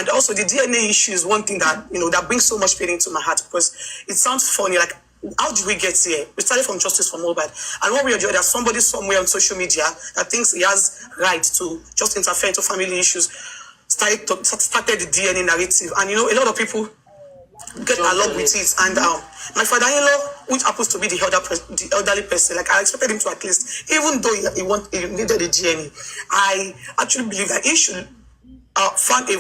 And also the DNA issue is one thing that, that brings so much pain into my heart, because it sounds funny, like, how did we get here? We started from Justice for Mohbad. And one way or the other, somebody somewhere on social media that thinks he has right to just interfere into family issues started the DNA narrative. And, a lot of people get along with it. And my father-in-law, which happens to be the elderly person, like, I expected him to at least, even though he needed the DNA, I actually believe that he should found a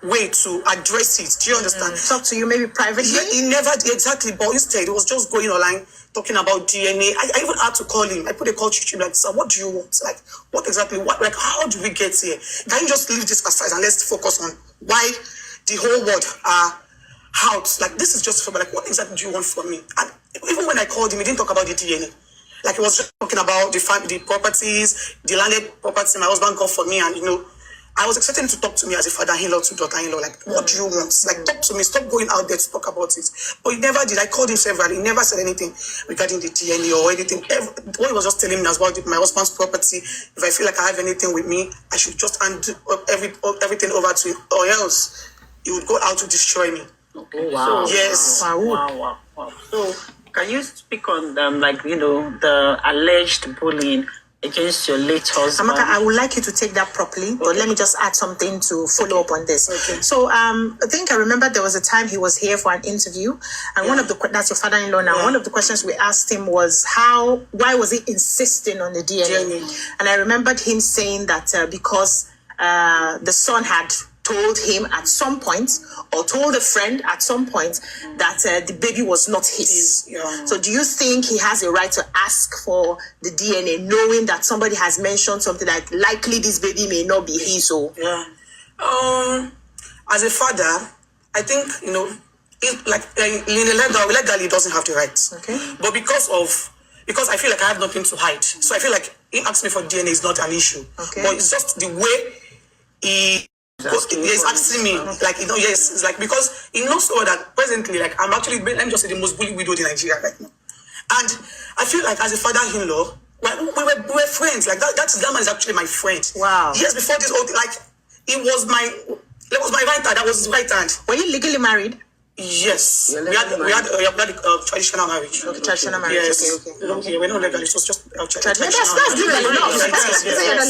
way to address it. Do you understand? Talk to you maybe privately? Yeah, he never did exactly, but instead he was just going online talking about DNA. I even had to call him. I put a call to him, like, sir, what do you want? Like, what exactly? How do we get here? Can you just leave this aside and let's focus on why the whole world are out? Like, this is just for me. Like, what exactly do you want from me? And even when I called him, he didn't talk about the DNA. Like, he was just talking about the properties, the landed property my husband got for me, and I was expecting him to talk to me as a father-in-law to daughter-in-law. Like, what do you want? Like, talk to me. Stop going out there to talk about it. But he never did. I called him severally. He never said anything regarding the DNA or anything. What he was just telling me as well, my husband's property. If I feel like I have anything with me, I should just hand everything over to him, or else he would go out to destroy me. Okay. Wow. So, yes. Wow. So, can you speak on the alleged bullying against your late husband? Amaka, I would like you to take that properly, but let me just add something to follow up on this. Okay. So I remember there was a time he was here for an interview, and one of that's your father-in-law now. One of the questions we asked him was why was he insisting on the DNA? And I remembered him saying that because the son had told him at some point, or told a friend at some point, that the baby was not his. Yeah. So do you think he has a right to ask for the DNA, knowing that somebody has mentioned something like likely this baby may not be his? Yeah. As a father, I think, legally he doesn't have the rights. Okay. But because I feel like I have nothing to hide. So I feel like him asking me for DNA is not an issue. Okay. But it's just the way he's asking me, like, yes, it's like, because he knows so that presently, like, I'm actually, let me just say, the most bullied widow in Nigeria right now. And I feel like as a father-in-law, we were friends. Like, that man is actually my friend. Wow. Years before this whole thing, like, it was my right hand. That was his right hand. Were you legally married? Yes. We had a traditional marriage. Okay, traditional marriage. Yes. Okay. We're not legal. It was just traditional. That's legal enough.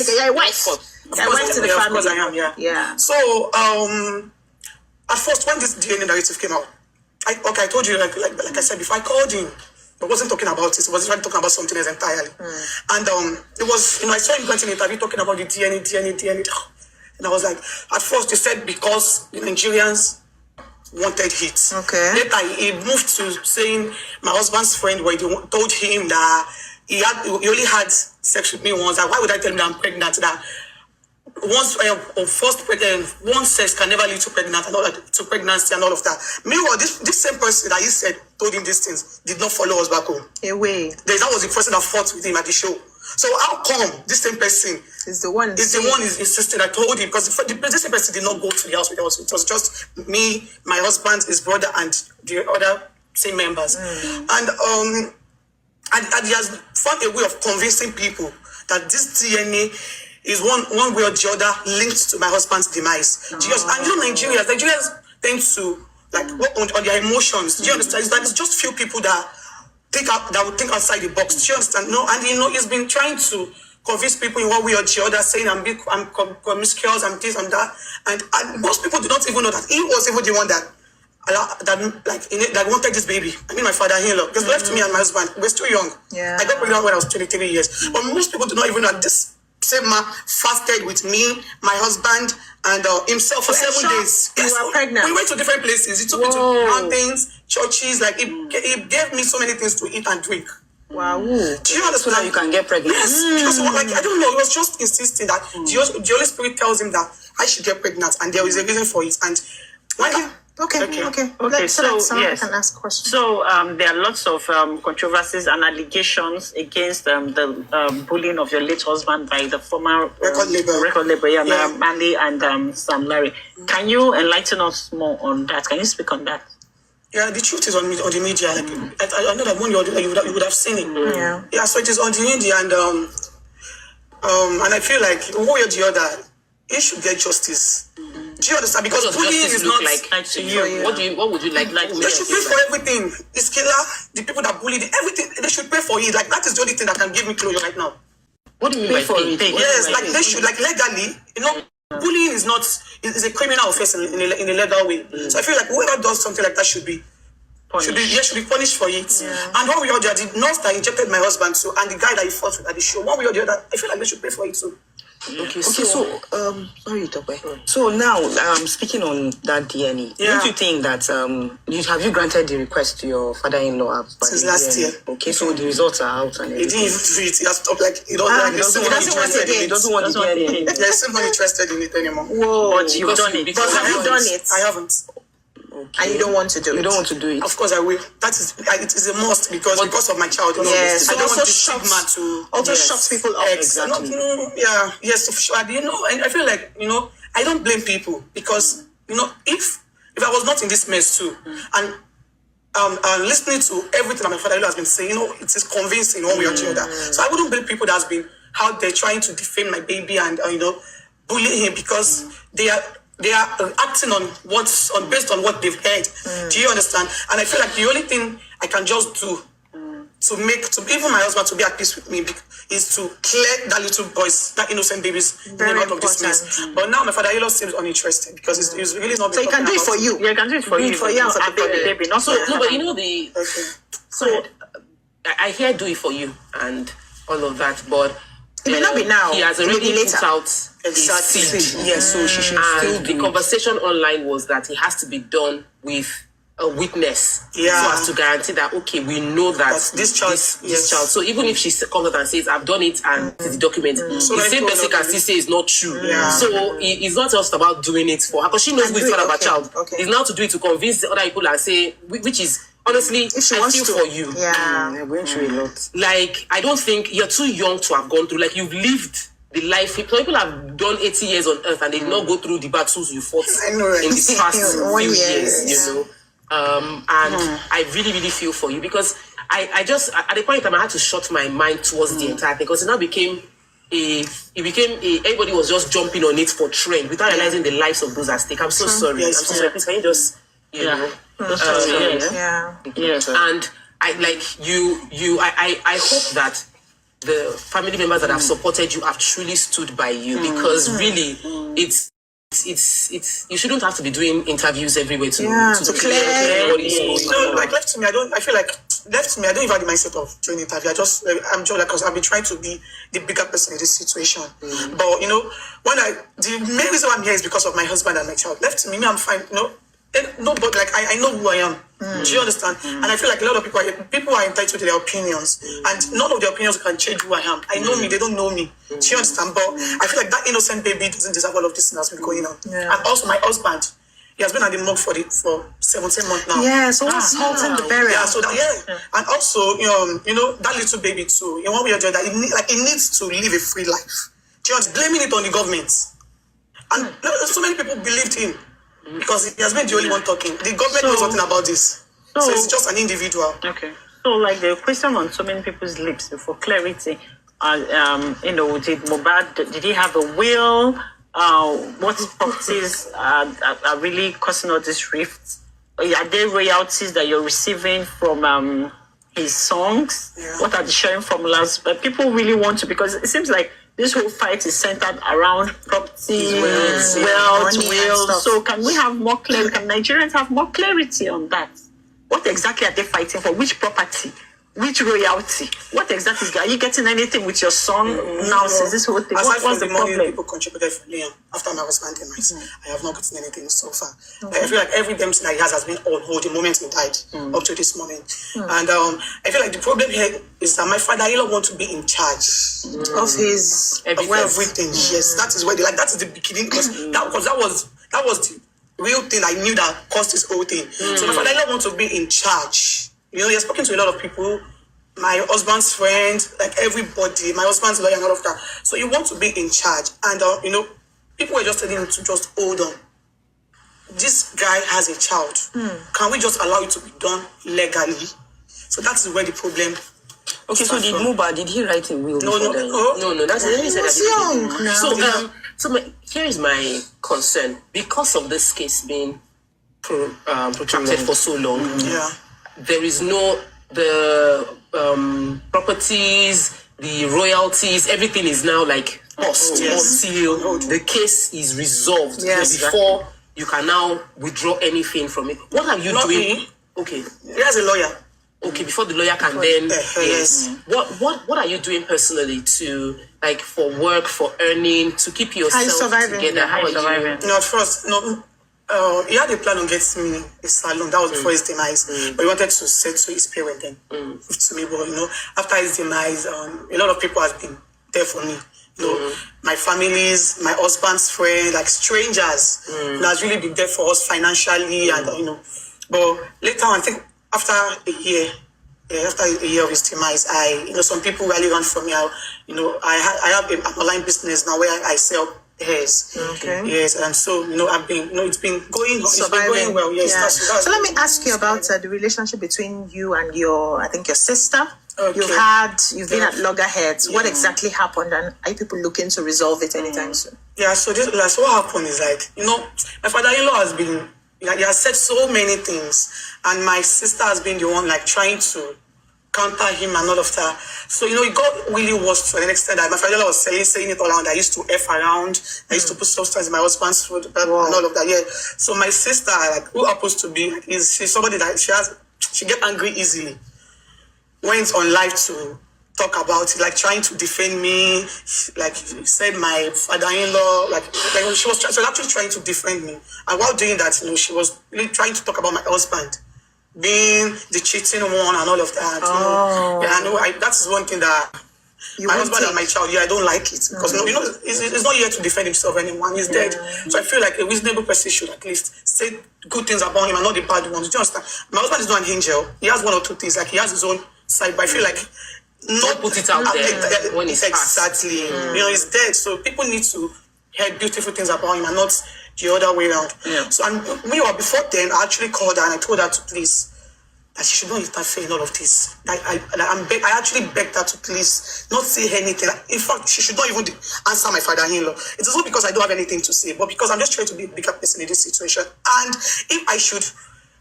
You're a wife. Of course, to the family. Of course I am, yeah. So, at first, when this DNA narrative came out, I told you, like I said before, I called him. I wasn't talking about it. I was trying to talk about something else entirely. And it was, I saw him going to an interview talking about the DNA. And I was like, at first, he said because the Nigerians wanted it. Okay. Later, he moved to saying my husband's friend told him that he only had sex with me once. Like, why would I tell him that I'm pregnant? That once one sex can never lead to pregnancy and all of that. Meanwhile, this same person that he said told him these things did not follow us back home. Away. That was the person that fought with him at the show. So how come this same person is the one insisted? I told him, because the same person did not go to the house with us. It was just me, my husband, his brother, and the other same members. And he has found a way of convincing people that this DNA is one way or the other linked to my husband's demise. And Nigerians tend to work on their emotions. Do you understand? It's just few people that would think outside the box. Do you understand? No, and he's been trying to convince people in one way or the other, saying I'm promiscuous, I'm this and that. And most people do not even know that he was even the one that wanted this baby. I mean, my father-in-law. Because left me and my husband. We're still young. Yeah. I got pregnant when I was 23 years. But most people do not even know that this same man fasted with me, my husband, and himself for 7 days. You were pregnant. We went to different places. He took me to mountains, churches. Like, he gave me so many things to eat and drink. Wow. Do you understand? So that you can get pregnant. Yes. Because, I don't know. He was just insisting that the Holy Spirit tells him that I should get pregnant, and there is a reason for it. And Okay. So yes. Can ask questions. So there are lots of controversies and allegations against the bullying of your late husband by the former record label, Mandy and Sam Larry. Can you enlighten us more on that? Can you speak on that? Yeah, the truth is on the media. I know that when you would have seen it. Yeah. So it is on the media, and I feel like one way or the other, he should get justice. Do you understand? Because What does bullying justice is look not like to you? What would you like? They should pay for everything. The killer, the people that bullied, everything. They should pay for it. Like that is the only thing that can give me closure right now. What do you mean by pay? Yes, like they should, like legally, bullying is not is a criminal offense in a legal way. So I feel like whoever does something like that should be punished for it. And one way or the other, the nurse that injected my husband too, and the guy that he fought with at the show, one way or the other, I feel like they should pay for it too. Okay, so sorry, Tope. So now, speaking on that DNA, don't you think that have you granted the request to your father-in-law since last year? Okay, so the results are out and he didn't even do it. He has stopped. Like he doesn't want the DNA. There's still not interested in it anymore. Whoa, But you've done it. But have you done it? I haven't. Okay. And you don't want to do it. You don't want to do it. Of course I will. That is, it is a must because of my child. Yes. I don't want this shocks, stigma to also shocks people up. Exactly. Yes, for sure. I feel like I don't blame people because if I was not in this mess too, and listening to everything that my father has been saying, it is convincing one way or the other. So I wouldn't blame people that has been out there trying to defame my baby and bully him because they are acting based on what they've heard. Do you understand? And I feel like the only thing I can just do to even my husband to be at peace with me is to clear that little boy's, that innocent baby's name out of this mess. But now my father-in-law seems uninterested because he's really not. So he can do it for you. Yeah, he can do it for you. For you and for the baby. No, but so I hear do it for you and all of that, but it may not be now. He has already put out exactly. Yes, so she should still the conversation online was that it has to be done with a witness, so as to guarantee that we know that this child. So even if she comes out and says I've done it and it's the document, the same person can still say it's not true. So it's not just about doing it for her because she knows who is the father of her child. It's now to do it to convince the other people and say, which is honestly, I feel for you. You're going through a lot. Like I don't think you're too young to have gone through. Like you've lived the life. Some people have done 80 years on earth and they did not go through the battles you fought in the past few years. And I really, really feel for you because I just at the point in time I had to shut my mind towards the entire thing because it now became everybody was just jumping on it for trend without realizing the lives of those at stake. I'm so sorry. I'm so sorry. Please, can you just Yes. And I hope that the family members that have supported you have truly stood by you because really it's you shouldn't have to be doing interviews everywhere to clear what is going on. Like left to me, I don't even have the mindset of doing interview. I'm just like because I've been trying to be the bigger person in this situation. But the main reason I'm here is because of my husband and my child. Left to me, I'm fine. No, but like I know who I am. Do you understand? And I feel like a lot of people are entitled to their opinions, and none of their opinions can change who I am. I know me; they don't know me. Do you understand? But I feel like that innocent baby doesn't deserve all of this thing that's been going on. And also, my husband, he has been at the morgue for 17 months now. Yeah, so what's halting the burial? Yeah, so and also, that little baby too. In one way or the other, it needs to live a free life. Just blaming it on the government, and so many people believed him. Because he has been the only one talking. The government knows nothing about this. So it's just an individual. Okay. So like the question on so many people's lips for clarity, did Mohbad, did he have a will? What properties are really causing all this rift? Are there royalties that you're receiving from his songs? Yeah. What are the sharing formulas? But people really want to, because it seems like this whole fight is centered around property, wealth, will. So can we have more clarity? Can Nigerians have more clarity on that? What exactly are they fighting for? Which property? Which royalty? What exactly are you getting anything with your son now since this whole thing? Aside What's from the the money problem? people contributed for me after my husband demise, I have not gotten anything so far. I feel like every damn thing that he has been on hold the moment he died up to this moment. And I feel like the problem here is that my father-in-law wants to be in charge of his everything. Yes, that is where that is the beginning because that was the real thing I knew that caused this whole thing. So my father-in-law wants to be in charge. He has spoken to a lot of people, my husband's friends, like everybody, my husband's lawyer and all of that. So you want to be in charge. And, people were just telling him to just hold on. This guy has a child. Can we just allow it to be done legally? So that's where the problem. Okay, so did he write a will? No. That's he said that. So here is my concern. Because of this case being protracted for so long, there is the properties, the royalties, everything is now like paused until the case is resolved before you can now withdraw anything from it. What are you doing? Me. Okay. There's a lawyer. Okay, before the lawyer can then What are you doing personally to like for work, for earning, to keep yourself together? How are you surviving? At first, he had a plan on getting me a salon. That was before his demise. But he wanted to settle his parents then. To me, but after his demise, a lot of people have been there for me. My families, my husband's friends, like strangers, has really been there for us financially, and But later on, I think after a year of his demise, some people really ran from me. I have an online business now where I sell hairs. Okay. Yes, and so I've been it's been going well. Yes. Yeah. That's So let me ask you about the relationship between you and your sister. Okay. You've been at loggerheads. What exactly happened, and are people looking to resolve it anytime soon? Yeah. So what happened is my father-in-law has been. He has said so many things, and my sister has been the one trying to counter him and all of that. So it got really worse to the extent that my father was saying it all around. I used to F around. I used to put substance in my husband's food and all of that. Yeah. So my sister, who happens to be, she's somebody that she get angry easily. Went on live to talk about it, trying to defend me, said my father-in-law, she was actually trying to defend me. And while doing that, she was really trying to talk about my husband being the cheating one and all of that. That is one thing that my husband and my child, I don't like it because he's not here to defend himself anymore. He's dead. So I feel like a reasonable person should at least say good things about him and not the bad ones. Do you understand? My husband is not an angel. He has one or two things, he has his own side, but I feel like not put it out there when it's exactly. He's dead. So people need to hear beautiful things about him and not the other way around. Yeah. So before then, I actually called her and I told her to please that she should not interfere in all of this. I actually begged her to please not say anything. In fact, she should not even answer my father-in-law. It is not because I don't have anything to say, but because I'm just trying to be a bigger person in this situation. And if I should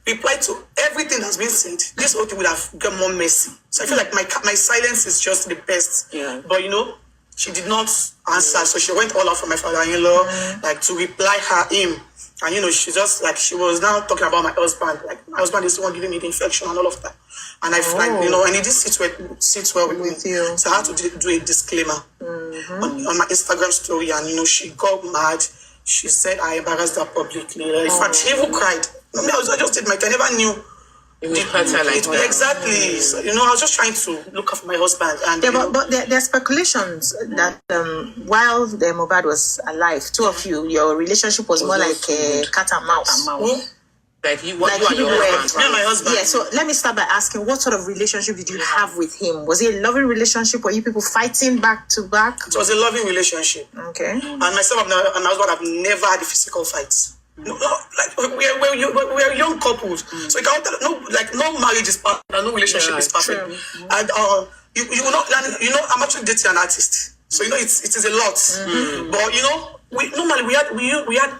reply to everything that's been said, this whole thing would have got more messy. So I feel like my silence is just the best. Yeah. But she did not answer, so she went all out for my father-in-law, to reply him. And she just she was now talking about my husband. My husband is the one giving me the infection and all of that. And I feel and it just sits well with me. You. So I had to do a disclaimer on my Instagram story, and she got mad. She said I embarrassed her publicly. In fact, she even cried. I just did my thing. I never knew. Exactly. So, I was just trying to look after my husband. And but there are speculations that while the Mohbad was alive, two of you, your relationship was more like a cat and mouse. Like you and your husband. Me and my husband. Yeah, so let me start by asking, what sort of relationship did you have with him? Was it a loving relationship? Were you people fighting back to back? It was a loving relationship. Okay. And myself and my husband have never had a physical fight. No, we're young couples, so you can't no marriage is perfect, no relationship is perfect, and you will not learn. I'm actually dating an artist, so it is a lot. But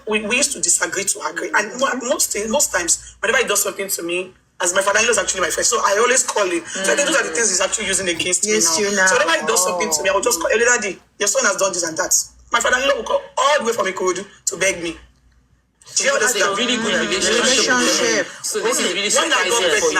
we used to disagree to agree, and most times whenever he does something to me, as my father-in-law is actually my friend, so I always call him. So I think those are the things he's actually using against me now. So whenever he does something to me, I will just call, "Hey, Daddy, your son has done this and that." My father-in-law will come all the way from Ikorodu to beg me. That's a really good relationship. So this is really surprising for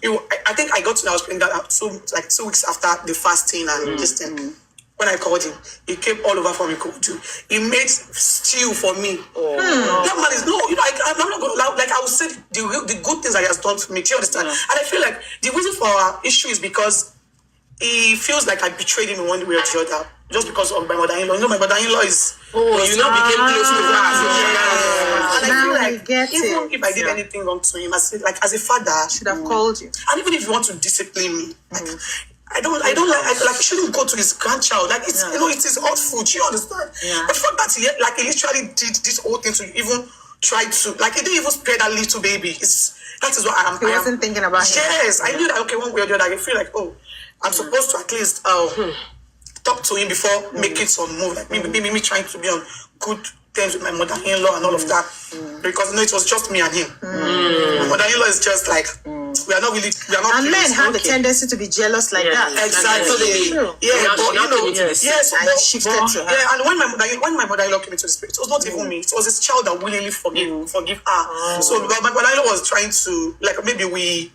you. I think I got to know I was pregnant 2 weeks after the fasting and this thing. When I called him, he came all over from Ikorodu. He made stew for me. That man is I'm not going to I will say the good things that he has done for me. Do you understand? And I feel like the reason for our issue is because he feels like I betrayed him in one way or the other. Just because of my mother-in-law. My mother-in-law is... you now became close to her. And I feel like even if I did anything wrong to him, as a father... I should have called you. And even if you want to discipline me, I don't you shouldn't go to his grandchild. It is hot food. You understand? Yeah. The fact that he literally did this whole thing to even try to... he didn't even spare that little baby. That is what I am... He wasn't thinking about him. Yes. I knew that, one way or the other, I feel like, I'm supposed to at least... talk to him before making some move. Like me trying to be on good terms with my mother-in-law and all of that. Because it was just me and him. My mother-in-law is just like, we are not. And men have a tendency to be jealous like that. Exactly. And shifted to her. Yeah, and when my mother-in-law came into the spirit, it was not even me. It was his child that willingly forgive her. So my mother-in-law was trying to, like, maybe we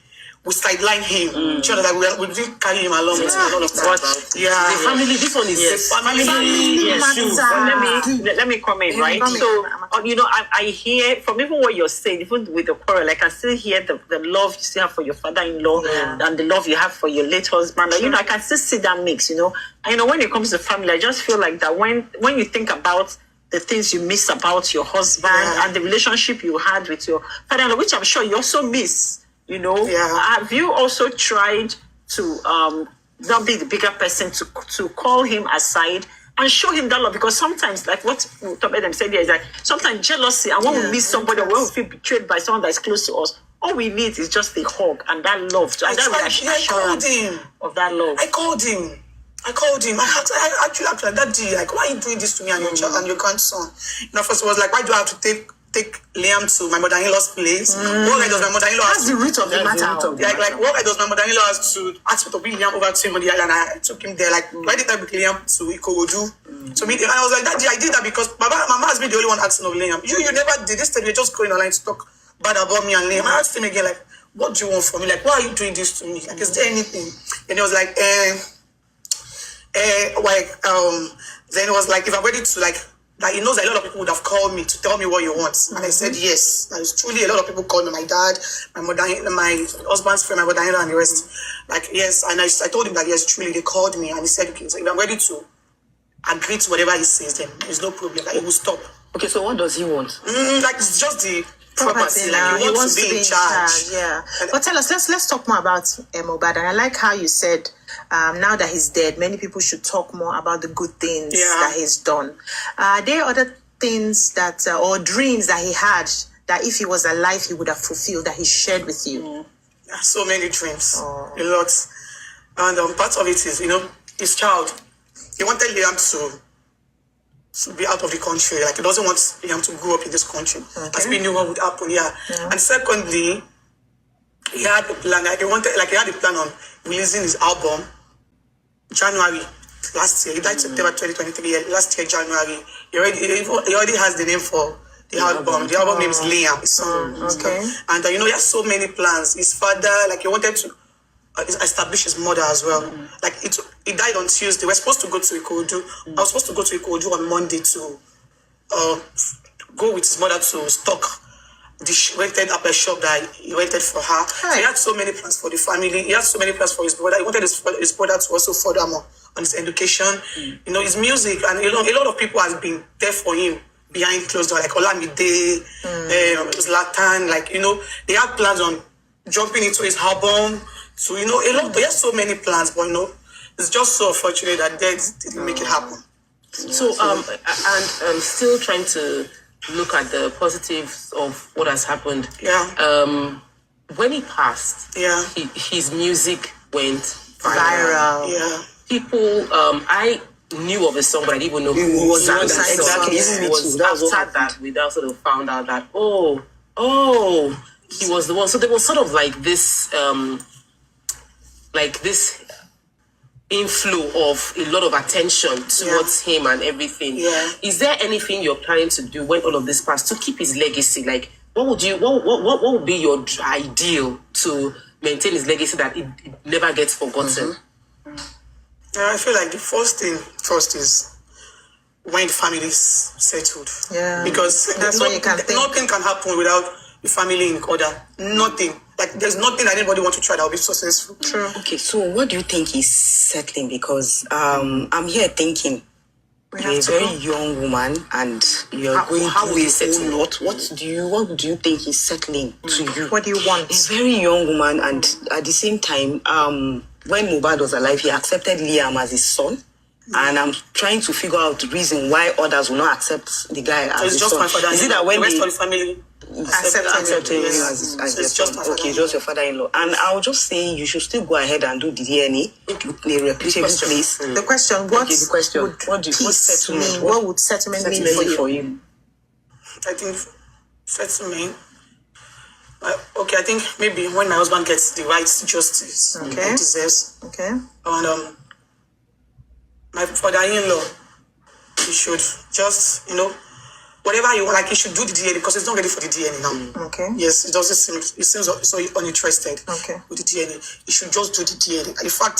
sideline him. Like we didn't carry him along and all of that. The family. This one is the family. Let me come in, right? So, I hear from even what you're saying, even with the quarrel, like I still hear the love you still have for your father-in-law and the love you have for your late husband. I can still see that mix, And when it comes to family, I just feel like that when you think about the things you miss about your husband and the relationship you had with your father-in-law, which I'm sure you also miss. Have you also tried to not be the bigger person to call him aside and show him that love? Because sometimes, like what them said here, is like sometimes jealousy, and when we miss somebody or when we feel betrayed by someone that is close to us, all we need is just a hug and that love, and that reassurance of that love. I called him. I actually that day, like, why are you doing this to me and your child and your grandson? First it was like, why do I have to take Liam to my mother-in-law's place? What does my mother-in-law That's the root of the matter. Like what does my mother-in-law has to ask me to bring Liam over to him on the island? I took him there. Like, why did I bring Liam to Ikorodu to meet him? And I was like, Daddy, I did that because my mama has been the only one asking of Liam. You never did this time. You're just going online to talk bad about me and Liam. I asked him again, like, what do you want from me? Like, why are you doing this to me? Like, is there anything? And he was like, then it was like, if I'm ready to, like, that he knows that a lot of people would have called me to tell me what you want. And I said, yes. And it's truly a lot of people called me, my dad, my husband's friend, my mother-in-law, and the rest. Like, yes. And I told him that, yes, truly, they called me. And he said, okay, so if I'm ready to agree to whatever he says, then there's no problem. Like, he will stop. Okay, so what does he want? Like, it's just the property. Like, he wants to be in charge. Yeah. But tell us, let's talk more about Mohbad. And I like how you said, now that he's dead, many people should talk more about the good things that he's done. Are there other things that, or dreams that he had that if he was alive, he would have fulfilled, that he shared with you? So many dreams, a lot. And part of it is, his child. He wanted Liam to be out of the country. Like, he doesn't want Liam to grow up in this country. As we knew what would happen, And secondly, he had a plan. Like, he had a plan on releasing his album January last year. He died September 2023. Last year, January. He already has the name for the album. The album name is Liam, his son. And he has so many plans. His father, like, he wanted to establish his mother as well. Like, he died on Tuesday. We're supposed to go to Ikorodu. I was supposed to go to Ikorodu on Monday to go with his mother to stock the rented up a shop that he rented for her. So he had so many plans for the family. He had so many plans for his brother. He wanted his brother to also further more on his education. His music, and a lot of people has been there for him behind closed doors, like Olamide, Zlatan. Like, they had plans on jumping into his album. So, a lot. They had so many plans, but it's just so unfortunate that they didn't make it happen. So, and still trying to look at the positives of what has happened. When he passed, his music went viral. People, I knew of a song, but I didn't even know who was that. Exactly. It was after that we now sort of found out that he was the one. So there was sort of like this inflow of a lot of attention towards him and everything. Is there anything you're planning to do when all of this passed to keep his legacy? Like, what would be your ideal to maintain his legacy that it never gets forgotten? I feel like the first thing is when the family is settled. Because that's what you can think. Nothing can happen without the family in order. Nothing. Like, there's nothing that anybody wants to try that will be successful. True. Okay, so what do you think is settling? Because I'm here thinking you're a very young woman and you're going through a whole lot. What do you think is settling to you? What do you want? A very young woman, and at the same time, when Mohbad was alive, he accepted Liam as his son. And I'm trying to figure out the reason why others will not accept the guy as It's his just son. my father. Is it that when the rest they of the family accept him yes. as So their it's just son? my Okay, father-in-law. it's just your father-in-law. And I'll just say you should still go ahead and do the DNA in a reputable place. The question, what Okay, the question. would What peace settlement? mean? What would settlement mean for you? I think settlement. Okay, I think maybe when my husband gets the right justice he deserves. Okay. And my father-in-law, he should just, whatever you want, like he should do the DNA because he's not ready for the DNA now. Okay. Yes, it doesn't seem, he seems so uninterested with the DNA. He should just do the DNA. And in fact,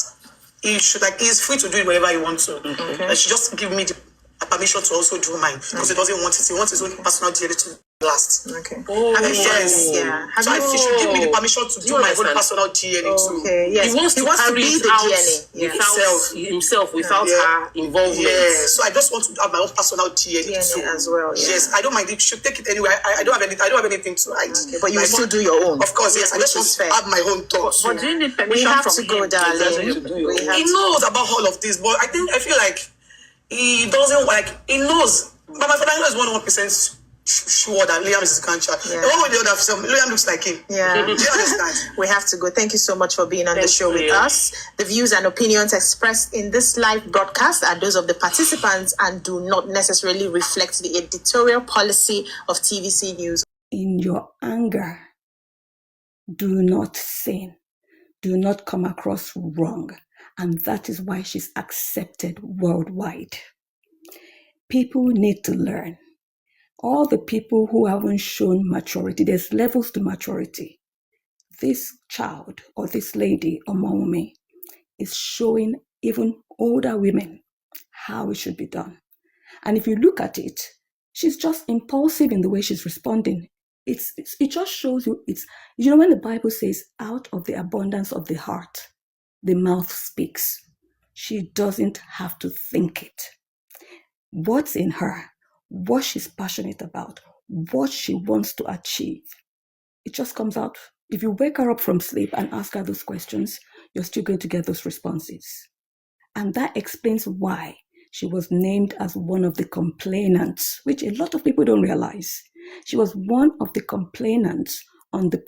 he's free to do it wherever he wants to. Okay. He should just give me the permission to also do mine because he doesn't want it. He wants his own personal DNA to last. Okay. Have you he should give me the permission to do my own personal DNA too. Okay. Yes. He wants to carry it out himself without her involvement. Yeah. So I just want to have my own personal DNA too. as well. Yeah. Yes, I don't mind. You should take it anywhere. I don't have anything to hide. Okay. But you still do your own. Of course, yes. I just want to have my own thoughts. But do you need permission We have from to go, him? darling. He knows about all of this, but I feel like he doesn't he knows. But my father-in-law is 100% sure that Liam is his grandchild. Yeah. The one with the other film, Liam looks like him. Yeah. Do you understand? We have to go. Thank you so much for being on the show with us. The views and opinions expressed in this live broadcast are those of the participants and do not necessarily reflect the editorial policy of TVC News. In your anger, do not sin. Do not come across wrong. And that is why she's accepted worldwide. People need to learn. All the people who haven't shown maturity, there's levels to maturity. This child or this lady, Omawumi, is showing even older women how it should be done. And if you look at it, she's just impulsive in the way she's responding. It just shows you, when the Bible says, out of the abundance of the heart, the mouth speaks. She doesn't have to think it. What's in her, what she's passionate about, what she wants to achieve, it just comes out. If you wake her up from sleep and ask her those questions, you're still going to get those responses. And that explains why she was named as one of the complainants, which a lot of people don't realize. She was one of the complainants on the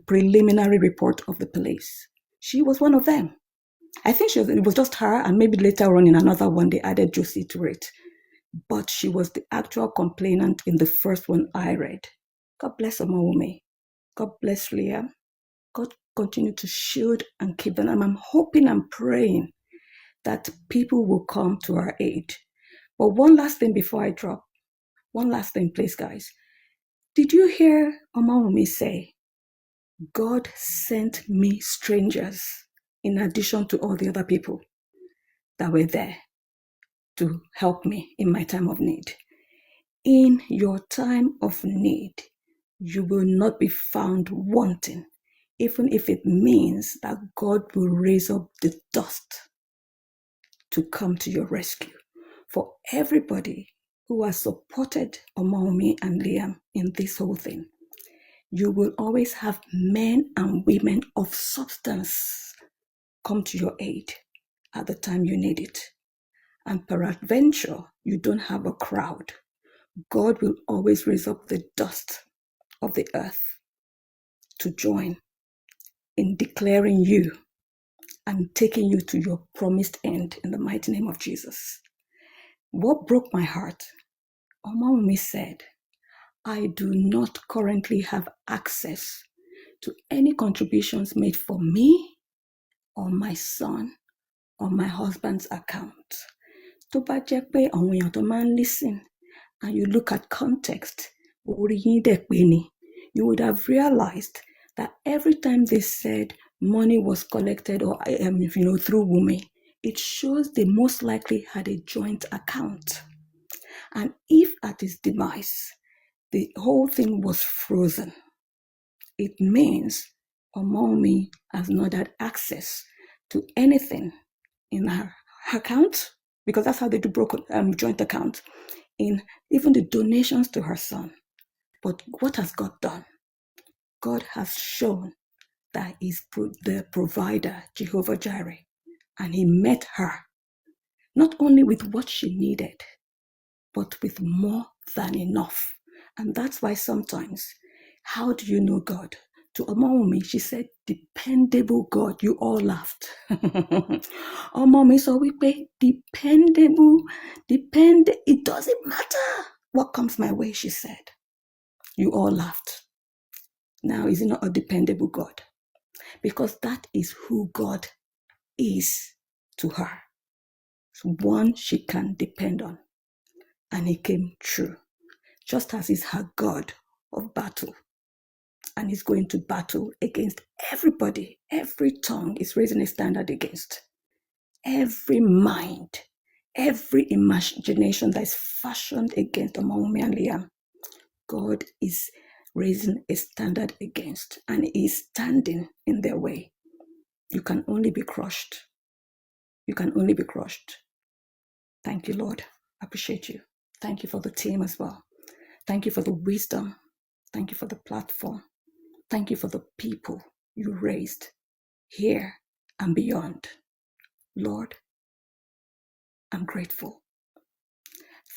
preliminary report of the police. She was one of them. I think it was just her, and maybe later on in another one they added Josie to it. But she was the actual complainant in the first one I read. God bless Omawumi. God bless Liam. God continue to shield and keep them. And I'm hoping and praying that people will come to our aid. But one last thing before I drop. One last thing, please, guys. Did you hear Omawumi say, God sent me strangers in addition to all the other people that were there to help me in my time of need? In your time of need, you will not be found wanting, even if it means that God will raise up the dust to come to your rescue. For everybody who has supported Omawumi and Liam in this whole thing, you will always have men and women of substance come to your aid at the time you need it. And peradventure, you don't have a crowd. God will always raise up the dust of the earth to join in declaring you and taking you to your promised end in the mighty name of Jesus. What broke my heart? Omawumi said, I do not currently have access to any contributions made for me or my son or my husband's account. Tó bá jẹ́ pé àwọn èèyàn tó máa ń listen and you look at context, orí yín dẹ̀ pé ni, you would have realized that every time they said money was collected or through Wumi, it shows they most likely had a joint account. And if at his demise, the whole thing was frozen, it means Omawumi has not had access to anything in her account, because that's how they do joint account, in even the donations to her son. But what has God done? God has shown that he's the provider, Jehovah Jireh, and he met her not only with what she needed, but with more than enough. And that's why sometimes, how do you know God? To Omomi, she said, dependable God. You all laughed. Omomi, so we pay dependable, it doesn't matter what comes my way, she said. You all laughed. Now, is it not a dependable God? Because that is who God is to her. One she can depend on. And he came true. Just as he's her God of battle. And he's going to battle against everybody. Every tongue is raising a standard against. Every mind, every imagination that is fashioned against Omomi and Liam, God is raising a standard against, and is standing in their way. You can only be crushed. You can only be crushed. Thank you, Lord. I appreciate you. Thank you for the team as well. Thank you for the wisdom. Thank you for the platform. Thank you for the people you raised here and beyond. Lord, I'm grateful.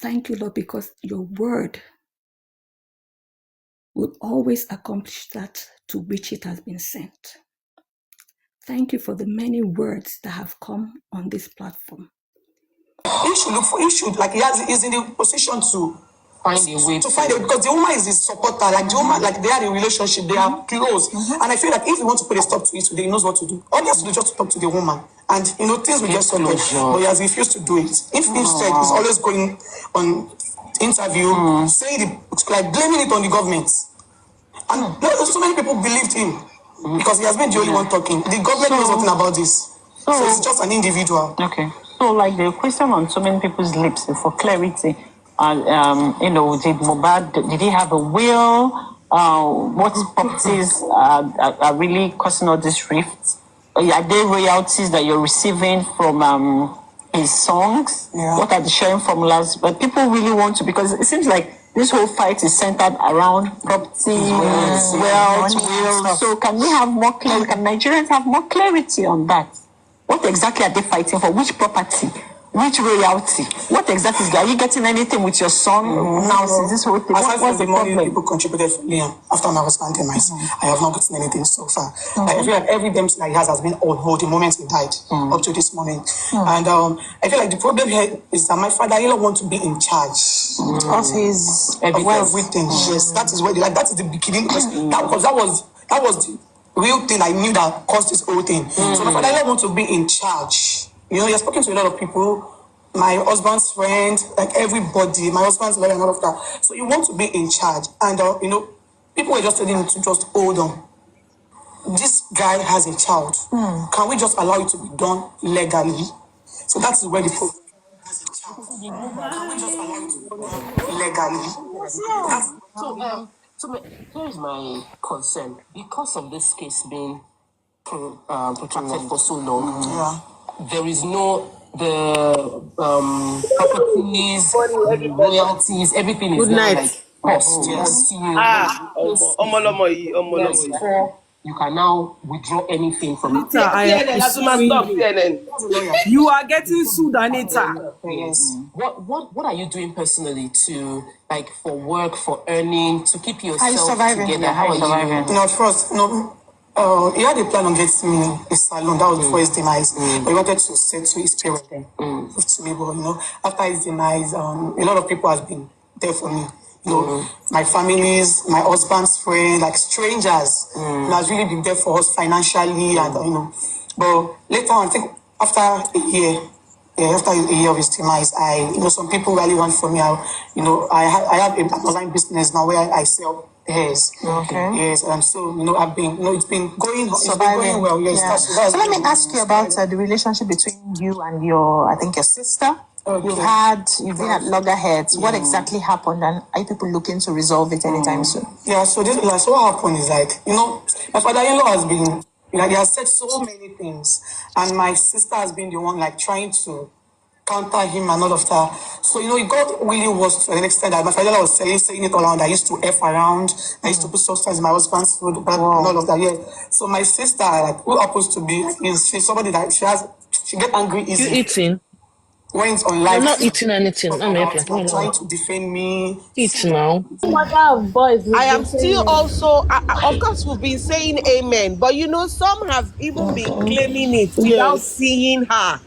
Thank you, Lord, because your word will always accomplish that to which it has been sent. Thank you for the many words that have come on this platform. He should, like, he's in the position to Find a way to find it, because the woman is his supporter, like the woman, like they are in a relationship, they are close. And I feel like if he wants to put a stop to it today, he knows what to do. All he has to do is just to talk to the woman, and things will just sort of, but he has refused to do it. If instead he's always going on interview, saying like blaming it on the government. And so many people believed him because he has been the only one talking. The government knows nothing about this. So it's just an individual. Okay. So, like, the question on so many people's lips for clarity, did Mohbad, did he have a will? What properties are really causing all this rift? Are there royalties that you're receiving from his songs? Yeah. What are the sharing formulas? But people really want to, because it seems like this whole fight is centered around property, wealth, will. So can we have more clarity? Can Nigerians have more clarity on that? What exactly are they fighting for? Which property? Which royalty? What exactly is that? Are you getting anything with your son now since this whole thing? What's the money people contributed for Liam after my husband demise? I have not gotten anything so far. I feel like every dempsey that he has been on hold the moment he died up to this moment. And I feel like the problem here is that my father-in-law wants to be in charge of his everything. Yes, that is where that is the beginning, because that was the real thing I knew that caused this whole thing. So my father-in-law wants to be in charge. You're speaking to a lot of people, my husband's friend, like everybody, my husband's lawyer and all of that. So you want to be in charge. And, people were just telling him to just hold on. This guy has a child. Can we just allow it to be done legally? So that is where the problem has a child. Can we just allow it to be done legally? So here is my concern. Because of this case being protracted for so long, there is the properties, royalties, everything is now like cost. Yes. You can now withdraw anything from it. You are getting sued, Anita. Yes. What are you doing personally to, like, for work, for earning, to keep yourself together? How are you surviving? First, he had a plan on getting me a salon. That was before his demise. But he wanted to settle his parents then. To me, but after his demise, a lot of people have been there for me. My families, my husband's friends, like strangers, has really been there for us financially, and But later on, I think after a year of his demise, some people really want for me. I have an online business now where I sell hairs. Okay. Yes, and so I've been, it's been going well. Yes. Yeah. So let me ask you about the relationship between you and your sister. Okay. You've been at loggerheads. What exactly happened, and are people looking to resolve it anytime soon? Yeah. So what happened is, like, my father-in-law has been, he has said so many things, and my sister has been the one, like, trying to counter him and all of that. So, it got really worse to an extent that my father was saying it all around. I used to F around. I used to put substance in my husband's food and all of that. Yeah. So my sister, like, who happens to be, she's somebody that she get angry easily. You eating? went on live. You're not eating anything. I'm about trying to defend me. Eat now. I am still also, of course, we've been saying amen, but you know, some have even been claiming it without seeing her,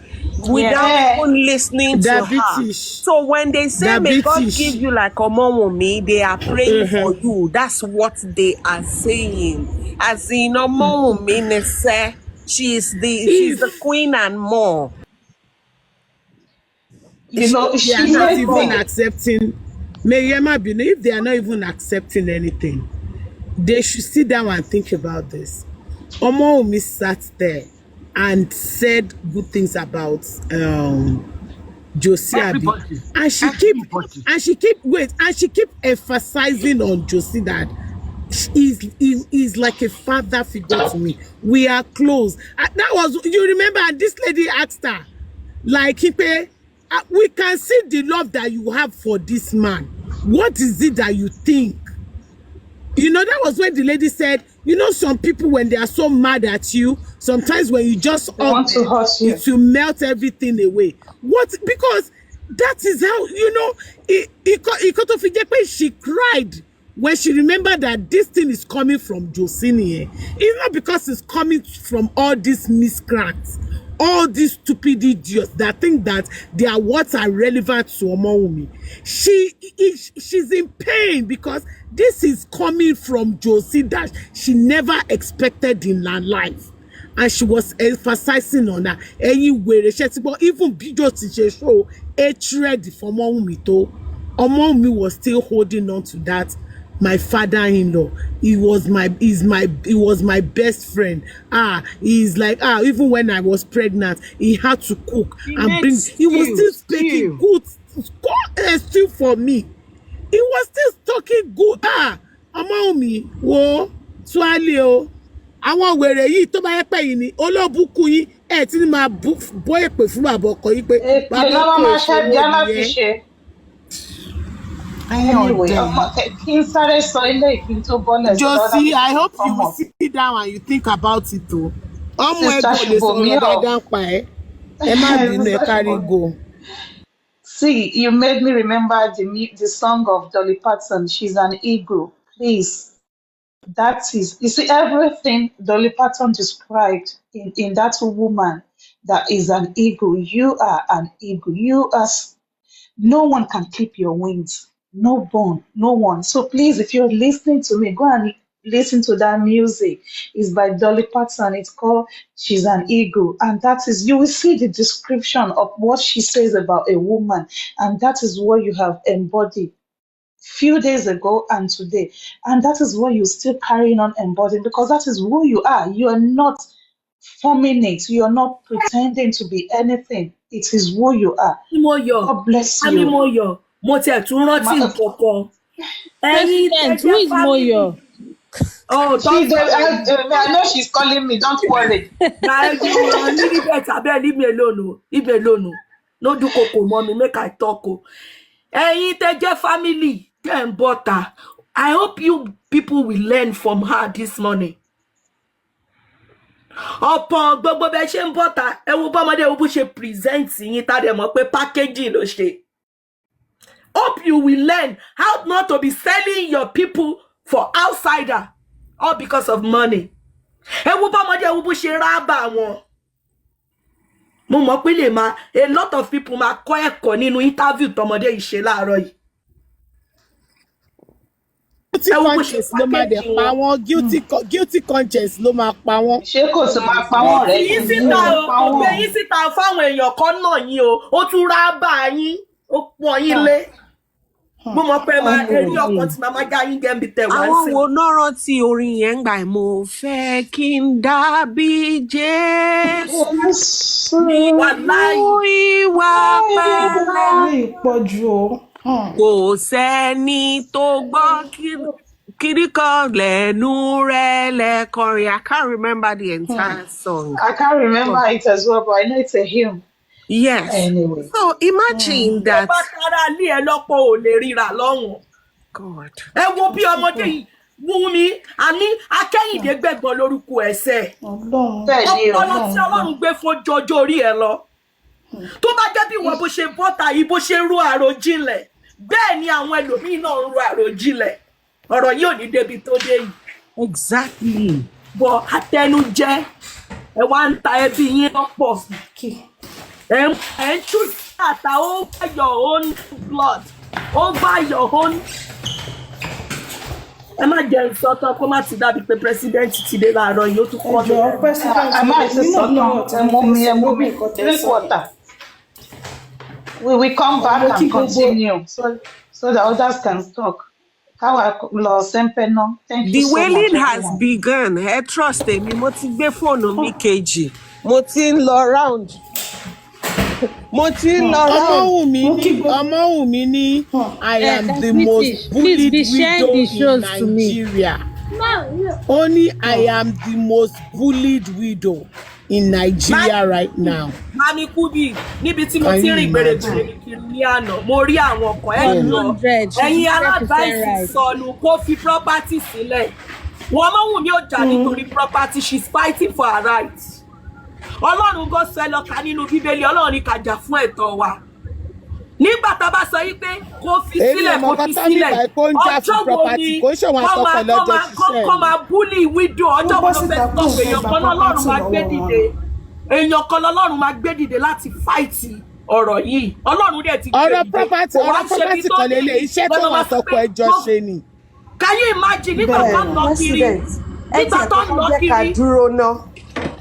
without even listening to her. So when they say, may God give you like a Omowomi, they are praying for you. That's what they are saying. As in, Omowomi, say she's the queen and more. You know, they are not even accepting. If they are not even accepting anything, they should sit down and think about this. Omowomi sat there and said good things about Josie Abi, and she keep emphasizing on Josie that is like a father figure to me. We are close. That was, you remember, and this lady asked her, like, we can see the love that you have for this man. What is it that you think? You know, that was when the lady said, you know, some people, when they are so mad at you, sometimes when you just want to hurt you, it will melt everything away. What? Because that is how, you know, she cried when she remembered that this thing is coming from Josini. It's not because it's coming from all these miscreants, all these stupid idiots that think that their words are relevant to Omowomi. She's in pain because this is coming from Josie that she never expected in her life. And she was emphasizing on that. Anyway, but even Josie show hatred for Omowomi. Omowomi was still holding on to that. My father-in-law, he was my best friend. He's like, even when I was pregnant, he had to cook and bring. He was still speaking good still for me. He was still talking good. Omowomi, wo swali o. Àwọn wèrè yìí tó bá yẹ pé yìí ni olóbùkún yìí tí ní máa bọ́ èpè fún bàbá ọkọ yìí pé bàbá ọkọ ìṣòro nìyẹn. Anyway, Josie, I hope you will sit down and you think about it too. See, you made me remember the song of Dolly Parton, She's an Eagle. Please, that is, you see, everything Dolly Parton described in that woman that is an eagle. You are an eagle. You are, no one can clip your wings. No bone, no one. So please, if you're listening to me, go and listen to that music. It's by Dolly Parton. It's called She's an Eagle. And that is, you will see the description of what she says about a woman. And that is what you have embodied few days ago and today. And that is what you're still carrying on embodying, because that is who you are. You are not forming it. You are not pretending to be anything. It is who you are. God bless you. President, who is Moyo? Oh, I know she's calling me. Don't worry. Leave me alone. Leave me alone. No do coco, mommy. Make I talk. Family, butter. I hope you people will learn from her this morning. Upon gbogbo be se butter, e wo bomode wo bu se present yin ta de mo pe packaging lo se. Hope you will learn how not to be selling your people for outsider, all because of money. A lot of people ma ko eko nínú interview tomode ise laaro yi. Guilty conscience ló máa pa wọ́n. Ṣé kò sí máa pa wọ́n rẹ̀? Yín síta fáwọn èèyàn kan náà yín o, ó tún rábà yín, ó pọ̀ yín lé. Mo mọ̀ pé máa rí ọkàn tí màmá já yín gẹ́mí tẹ̀ wá sí. Àwọn wo náà rántí orin yẹn ń gbà mo fẹ́ kí n dàbí Jésù nínú ìwà pẹ̀lẹ́. Kò sẹ́ni tó gbọ́ kiri kan lẹ́nu rẹ̀ lẹ́kọrin. I can't remember the entire song. I can't remember it as well, but I know it's a hymn. Yes. Anyway. So imagine that. God. Ẹ wo bí ọmọdé yìí Wumi àní Akẹ́yìndé gbẹ̀gbọ́n lórúkọ ẹ̀sẹ̀. Ọpọlọ tí Ọlọ́run gbé fún jọjọ́ orí ẹ lọ. tó bá jẹ́ bí wọ́n bó ṣe bọ́ta yìí bó ṣe ń ro àròjinlẹ̀ bẹ́ẹ̀ ni àwọn ẹlòmíì náà ń ro àròjinlẹ̀ ọ̀rọ̀ yìí ò ní débi tó dé yìí. Exactly. Bọ̀ àtẹnujẹ ẹ wá ń ta ẹbí yín lọ́pọ̀ ẹ ń tú àtà ó bá your own blood ó bá your own. ẹ má jẹ́ sọ́tọ̀ kó má ti dàbí pé president ti dé láàárọ̀ yìí ó tún kọ́ mi. ẹjọ́ president ẹ má ṣe sọ́tọ̀ ẹmú drink water. We will come back and continue so that others can talk. How I lost Sempeno. Thank you The so wailing much. has begun. Trust me, mo ti gbé fóònù mi kejì. Mo ti ń lọ round. Mo ti ń lọ round. Ọmọwùmí ní I am the most bullied widow in Nigeria. Only I am the most bullied widow in Nigeria right now. Mami Kubi, níbi tí mo ti rìn gbèrègbèrè kiri ní àná, mo rí àwọn ọkọ̀ lọ. Ẹ̀yin alábàáṣì sọnù kó fi property sílẹ̀. Wọ́n Ọmọwùmí ò jà nítorí property, she's fighting for her rights. Ọlọ́run gò sọ ẹlọ́ka nínú Bíbélì, Ọlọ́run ní ká jà fún ẹ̀tọ́ wa. Nígbà tá a bá sọ yí pé kó fi sílẹ̀ kó fi sílẹ̀, ọjọ́ wo ni kọ́ máa búlì widow, ọjọ́ wo ló fẹ́ tọ́ èèyàn kan lọ́lọ́run máa gbé dìde. Èèyàn kan lọ́lọ́run máa gbé dìde láti fáìtì ọ̀rọ̀ yìí. Ọlọ́run dẹ̀ ti gbé dìde. Ọ̀rọ̀ property kan lélẹ̀ iṣẹ́ tó wà tọkọ ẹjọ́ ṣe ni. Can you imagine nígbà tó ń lọ kiri? Nígbà tó ń lọ kiri. Dúró ná.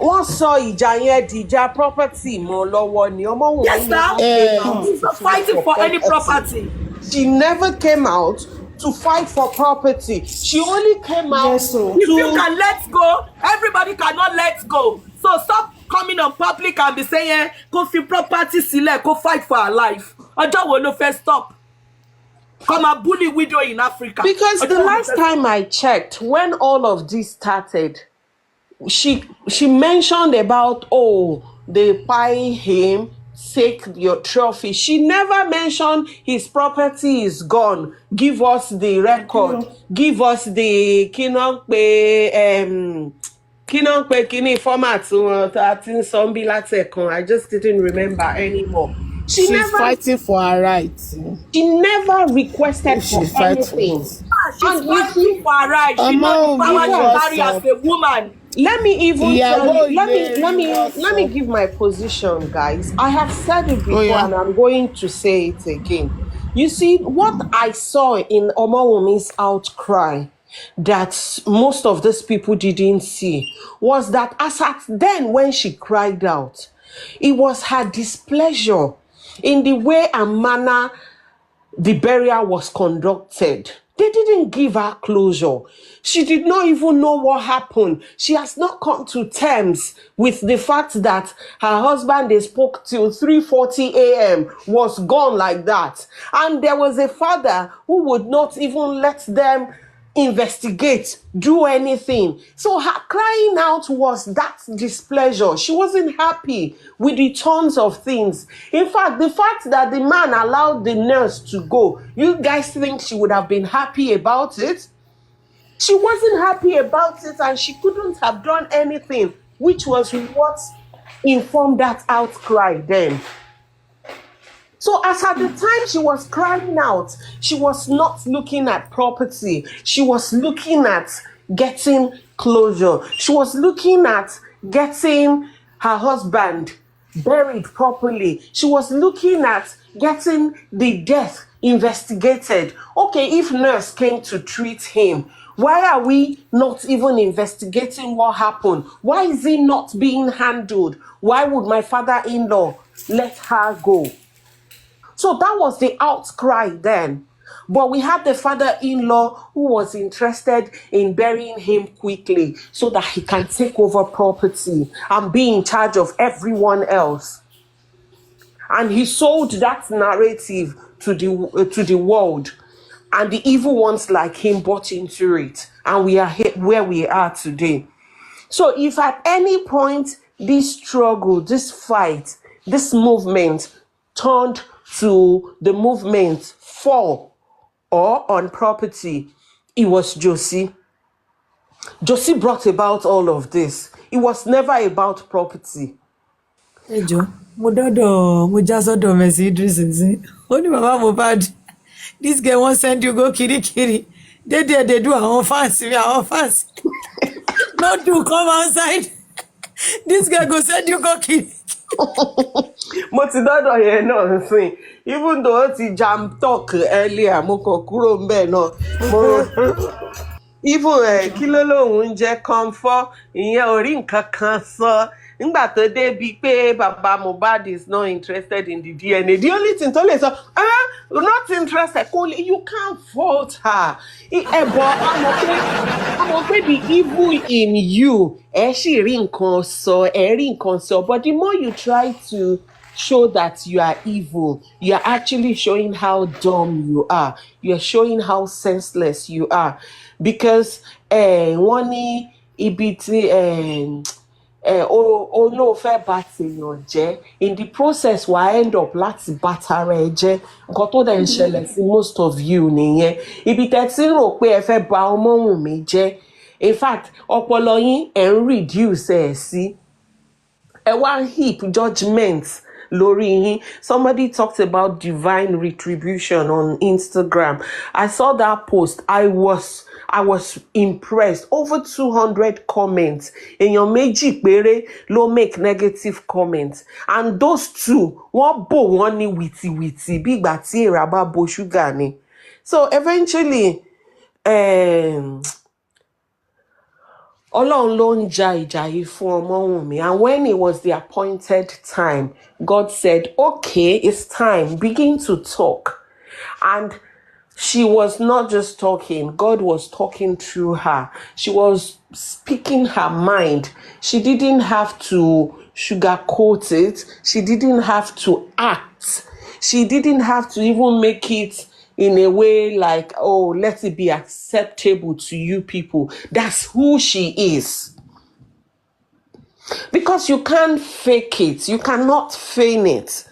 Wọ́n sọ ìjà yẹn di ìjà property mọ́ lọ́wọ́ ni Ọmọwùmí. Yes, he's not fighting for any property. She never came out to fight for property. She only came out to... If you can let go, everybody cannot let go. So stop coming on public and be saying, go fi property sílẹ̀, go fight for her life. Ọjọ́ wo ló fẹ́ stop? Come and bully widow in Africa. Because the last time I checked, when all of this started, she mentioned about, they buy him, take your trophy. She never mentioned his property is gone. Give us the record. Give us the kini format. I just didn't remember anymore. She's fighting for her rights. She never requested for anything. She's fighting for her rights. She knows the power she carry as a woman. Let me even tell you, let me give my position, guys. I have said it before and I'm going to say it again. You see, what I saw in Ọmọwùmí's outcry that most of these people didn't see was that as at then when she cried out, it was her displeasure in the way and manner the burial was conducted. They didn't give her closure. She did not even know what happened. She has not come to terms with the fact that her husband they spoke till 3:40 a.m. was gone like that. And there was a father who would not even let them investigate, do anything. So her crying out was that displeasure. She wasn't happy with the tons of things. In fact, the fact that the man allowed the nurse to go, you guys think she would have been happy about it? She wasn't happy about it and she couldn't have done anything, which was what informed that outcry then. So as at the time she was crying out, she was not looking at property. She was looking at getting closure. She was looking at getting her husband buried properly. She was looking at getting the death investigated. Okay, if nurse came to treat him, why are we not even investigating what happened? Why is he not being handled? Why would my father-in-law let her go? So that was the outcry then. But we had the father-in-law who was interested in burying him quickly so that he can take over property and be in charge of everyone else. And he sold that narrative to the world. And the evil ones like him bought into it. And we are here where we are today. So if at any point this struggle, this fight, this movement turned to the movement for or on property, it was Josie. Josie brought about all of this. It was never about property. Ejo, mo já sọ́dọ̀ Mercy Idris nsìn. Ó ní bàbá Mohbad, this girl won't send you go kirikiri. They do our fans, our fans. No do come outside. This girl go send you go kirikiri. Mo ti dọ́dọ̀ yẹn náà sìn. Even though ó ti jam talk earlier, mo kàn kúrò ńbẹ̀ náà. Even kí ló lóun ń jẹ́ comfort, ìyẹn ò rí nǹkan kan sọ. Nígbà tó débi pé bàbá Mohbad is not interested in the DNA. The only thing tó lè sọ, not interested, you can't fault her. But àmọ́ pé the evil in you, sì rí nǹkan sọ, rí nǹkan sọ. But the more you try to show that you are evil, you are actually showing how dumb you are. You are showing how senseless you are. Because wọ́n ní ibi tí olóòfẹ́ bá tèèyàn jẹ́, in the process wà end up láti bá tara ẹ jẹ́. Nǹkan tó dẹ̀ ń ṣẹlẹ̀ sí most of you nìyẹn. Ibi tẹ́ ti rò pé ẹ fẹ́ bà Ọmọ́wùnmí jẹ́, in fact ọpọlọ yín ẹ̀ ń reduce ẹ̀ sí. Ẹ wá heap judgment lórí yín. Somebody talked about divine retribution on Instagram. I saw that post. I was impressed. Over 200 comments. Èèyàn méjì péré ló make negative comments. And those two, wọ́n bò wọ́n ní wìtìwìtì bí ìgbà tí èèrà bá bo ṣúgà ni. So eventually, Ọlọ́run ló ń ja ìjà yìí fún Ọmọ́wùnmí. And when it was the appointed time, God said, okay, it's time. Begin to talk. And she was not just talking. God was talking through her. She was speaking her mind. She didn't have to sugarcoat it. She didn't have to act. She didn't have to even make it in a way like, oh, let it be acceptable to you people. That's who she is. Because you can't fake it. You cannot feign it.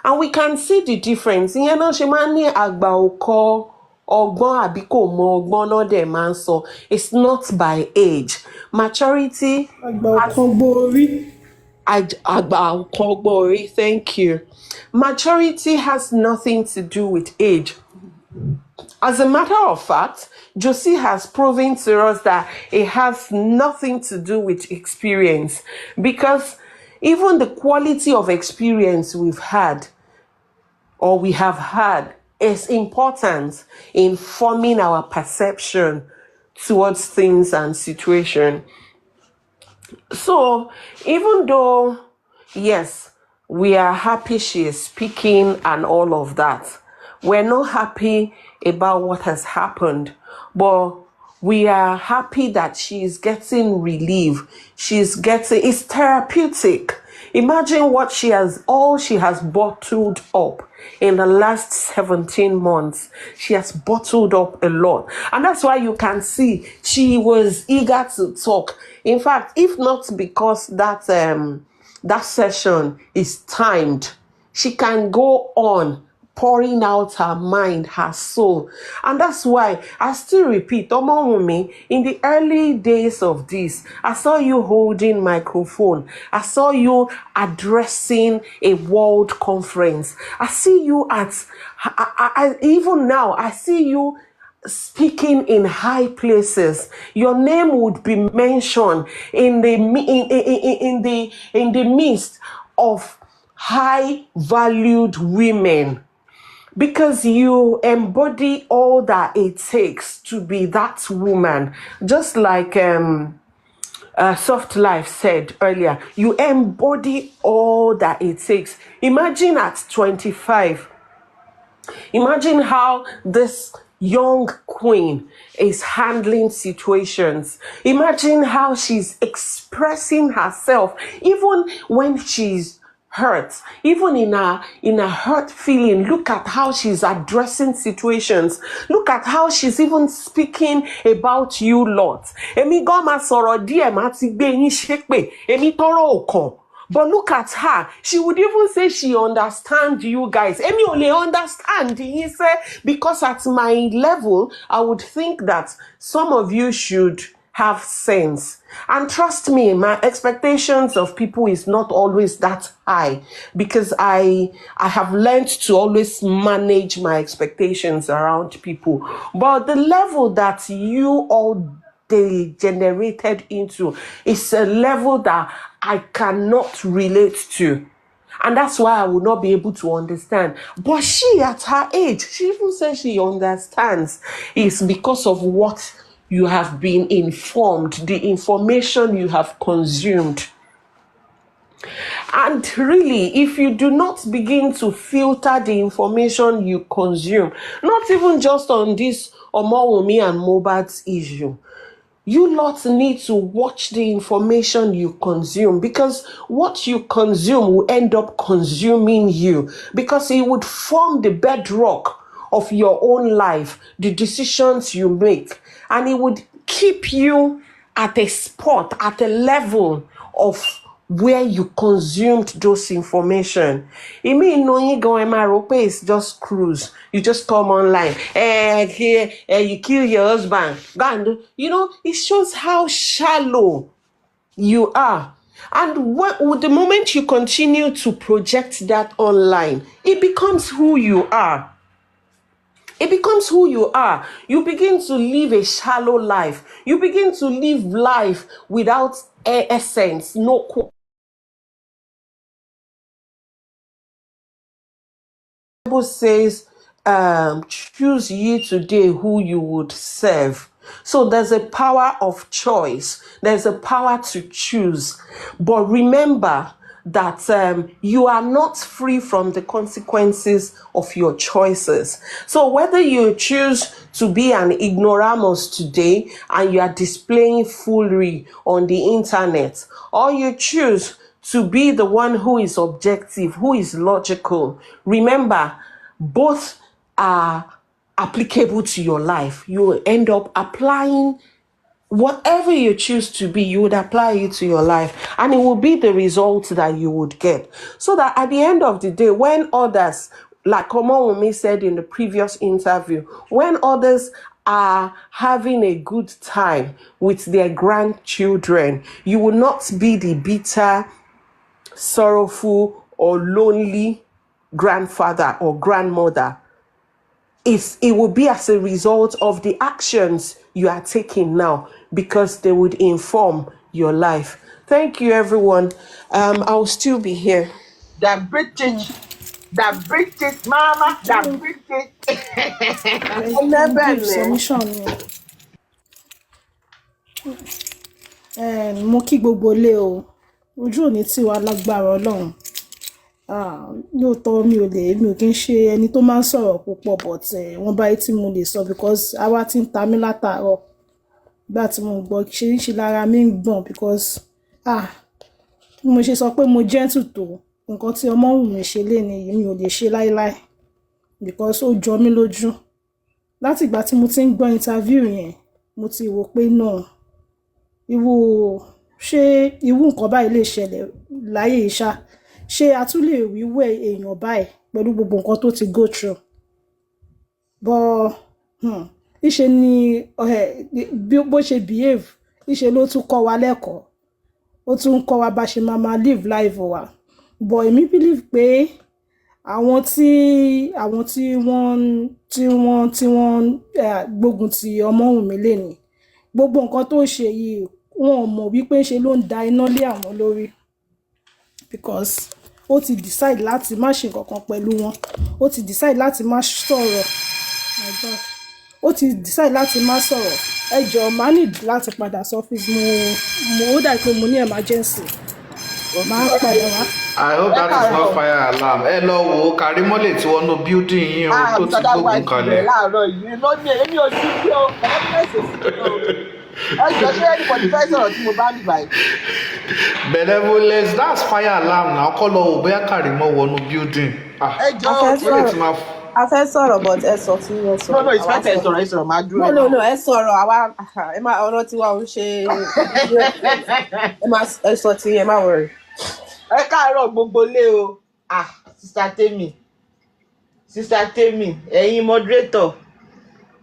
And we can see the difference. Ìyẹn náà ṣe máa ń ní àgbà ọkọ ọgbọ́n àbí kò mọ ọgbọ́n náà dẹ̀ máa ń sọ. It's not by age. Maturity. Àgbà ọkọ gbórí. Àgbà ọkọ gbórí. Thank you. Maturity has nothing to do with age. As a matter of fact, Josie has proven to us that it has nothing to do with experience, because even the quality of experience we've had or we have had is important in forming our perception towards things and situations. So even though, yes, we are happy she is speaking and all of that, we're not happy about what has happened, but we are happy that she is getting relief. It's therapeutic. Imagine all she has bottled up in the last 17 months. She has bottled up a lot. And that's why you can see she was eager to talk. In fact, if not because that session is timed, she can go on pouring out her mind, her soul. And that's why I still repeat, Omowunmi, in the early days of this, I saw you holding microphone. I saw you addressing a world conference. I see you even now, I see you speaking in high places. Your name would be mentioned in the midst of high valued women, because you embody all that it takes to be that woman. Just like Soft Life said earlier, you embody all that it takes. Imagine at 25, imagine how this young queen is handling situations. Imagine how she's expressing herself, even when she's hurt, even in a hurt feeling. Look at how she's addressing situations. Look at how she's even speaking about you lot. Èmi gan ma sọ̀rọ̀ díẹ̀ ma ti gbé yín ṣépè. Èmi tọ́rọ̀ ò kàn. But look at her. She would even say she understands you guys. Èmi ò lè understand. He said, because at my level, I would think that some of you should have sense. And trust me, my expectations of people is not always that high because I have learned to always manage my expectations around people. But the level that you all degenerated into is a level that I cannot relate to. And that's why I will not be able to understand. But she, at her age, she even says she understands. It's because of what you have been informed, the information you have consumed. And really, if you do not begin to filter the information you consume, not even just on this Omowumi and Mohbad's issue, you lot need to watch the information you consume, because what you consume will end up consuming you, because it would form the bedrock of your own life, the decisions you make, and it would keep you at a spot, at a level of where you consumed those information. It mean knowing going Marope is just cruise. You just come online, you kill your husband. It shows how shallow you are. And the moment you continue to project that online, it becomes who you are. It becomes who you are. You begin to live a shallow life. You begin to live life without essence, no Bible says, choose ye today who you would serve. So there's a power of choice. There's a power to choose. But remember that you are not free from the consequences of your choices. So whether you choose to be an ignoramus today and you are displaying foolery on the internet, or you choose to be the one who is objective, who is logical, remember, both are applicable to your life. You will end up applying whatever you choose to be, you would apply it to your life, and it will be the result that you would get. So that at the end of the day, when others, like Omowumi said in the previous interview, when others are having a good time with their grandchildren, you will not be the bitter, sorrowful, or lonely grandfather or grandmother. It will be as a result of the actions you are taking now, because they would inform your life. Thank you, everyone. I'll still be here. The British mama, the British. Mo kí gbogbo ilé o, ojú òní tí wàá lágbára Ọlọ́run. Lóòótọ́ mi ò kí ń ṣe ẹni tó máa ń sọ̀rọ̀ púpọ̀, but wọ́n bá tí mo lè sọ, because àwa ti ń ta mí látàárọ̀. Ìgbà tí mo gbọ́ ṣe lára mi ń gbọ̀n, because mo ṣe sọ pé mo gentle tó nǹkan tí Ọmọ́wùnmí ṣe léni yìí mi ò lè ṣe láíláí, because ó jọ mí lójú. Láti ìgbà tí mo ti ń gbọ́ interview yẹn, mo ti wò pé náà irú nǹkan báyìí lè ṣẹlẹ̀ láyé ìṣá. Ṣé a tún lè wíwẹ̀ èèyàn báyìí pẹ̀lú gbogbo nǹkan tó ti go through? But ìṣe ni bó ṣe behave, ìṣe ló tún kọ́ wa lẹ́kọ̀ọ́. Ó tún kọ́ wa bá ṣe máa live life wa. But èmi believe pé àwọn tí wọ́n gbógun ti Ọmọ́wùnmí léni, gbogbo nǹkan tó ṣe yìí wọn ò mọ̀ wípé ṣe ló ń da iná lé àwọn lórí, because ó ti decide láti má ṣe nǹkan kan pẹ̀lú wọn. Ó ti decide láti má sọ̀rọ̀. My God. Ó ti decide láti má sọ̀rọ̀. Ẹ jọ̀ọ́, má need láti padà sí ọ́fíìsì. Ó dà pé mo ní emergency. Máa padà wá. I hope that is not fire alarm. Ẹ lọ wo Karimole tí wọ́n ní building yín o tó ti gbógun kalẹ̀. Láàárọ̀ yìí lónìí èmi ò sí bí o, ẹ jọ ṣé anybody fẹ́ sọ̀rọ̀ tí mo bá ń bì báyìí. Benevolence, that's fire alarm now. Kọ́ lọ wò bóyá Karimo wọnú building. Ẹ jọ a fẹ́ sọ̀rọ̀, but ẹ sọ tí ẹ sọ̀rọ̀. No, ìfẹ́ ẹ sọ̀rọ̀ máa dúró. No, ẹ sọ̀rọ̀ àwa ọ̀rọ̀ tiwa ò ń ṣe ẹ sọ tí ẹ má worry. Ẹ káàárọ̀ gbogbo lé o. Sister Temi, ẹ̀yin moderator,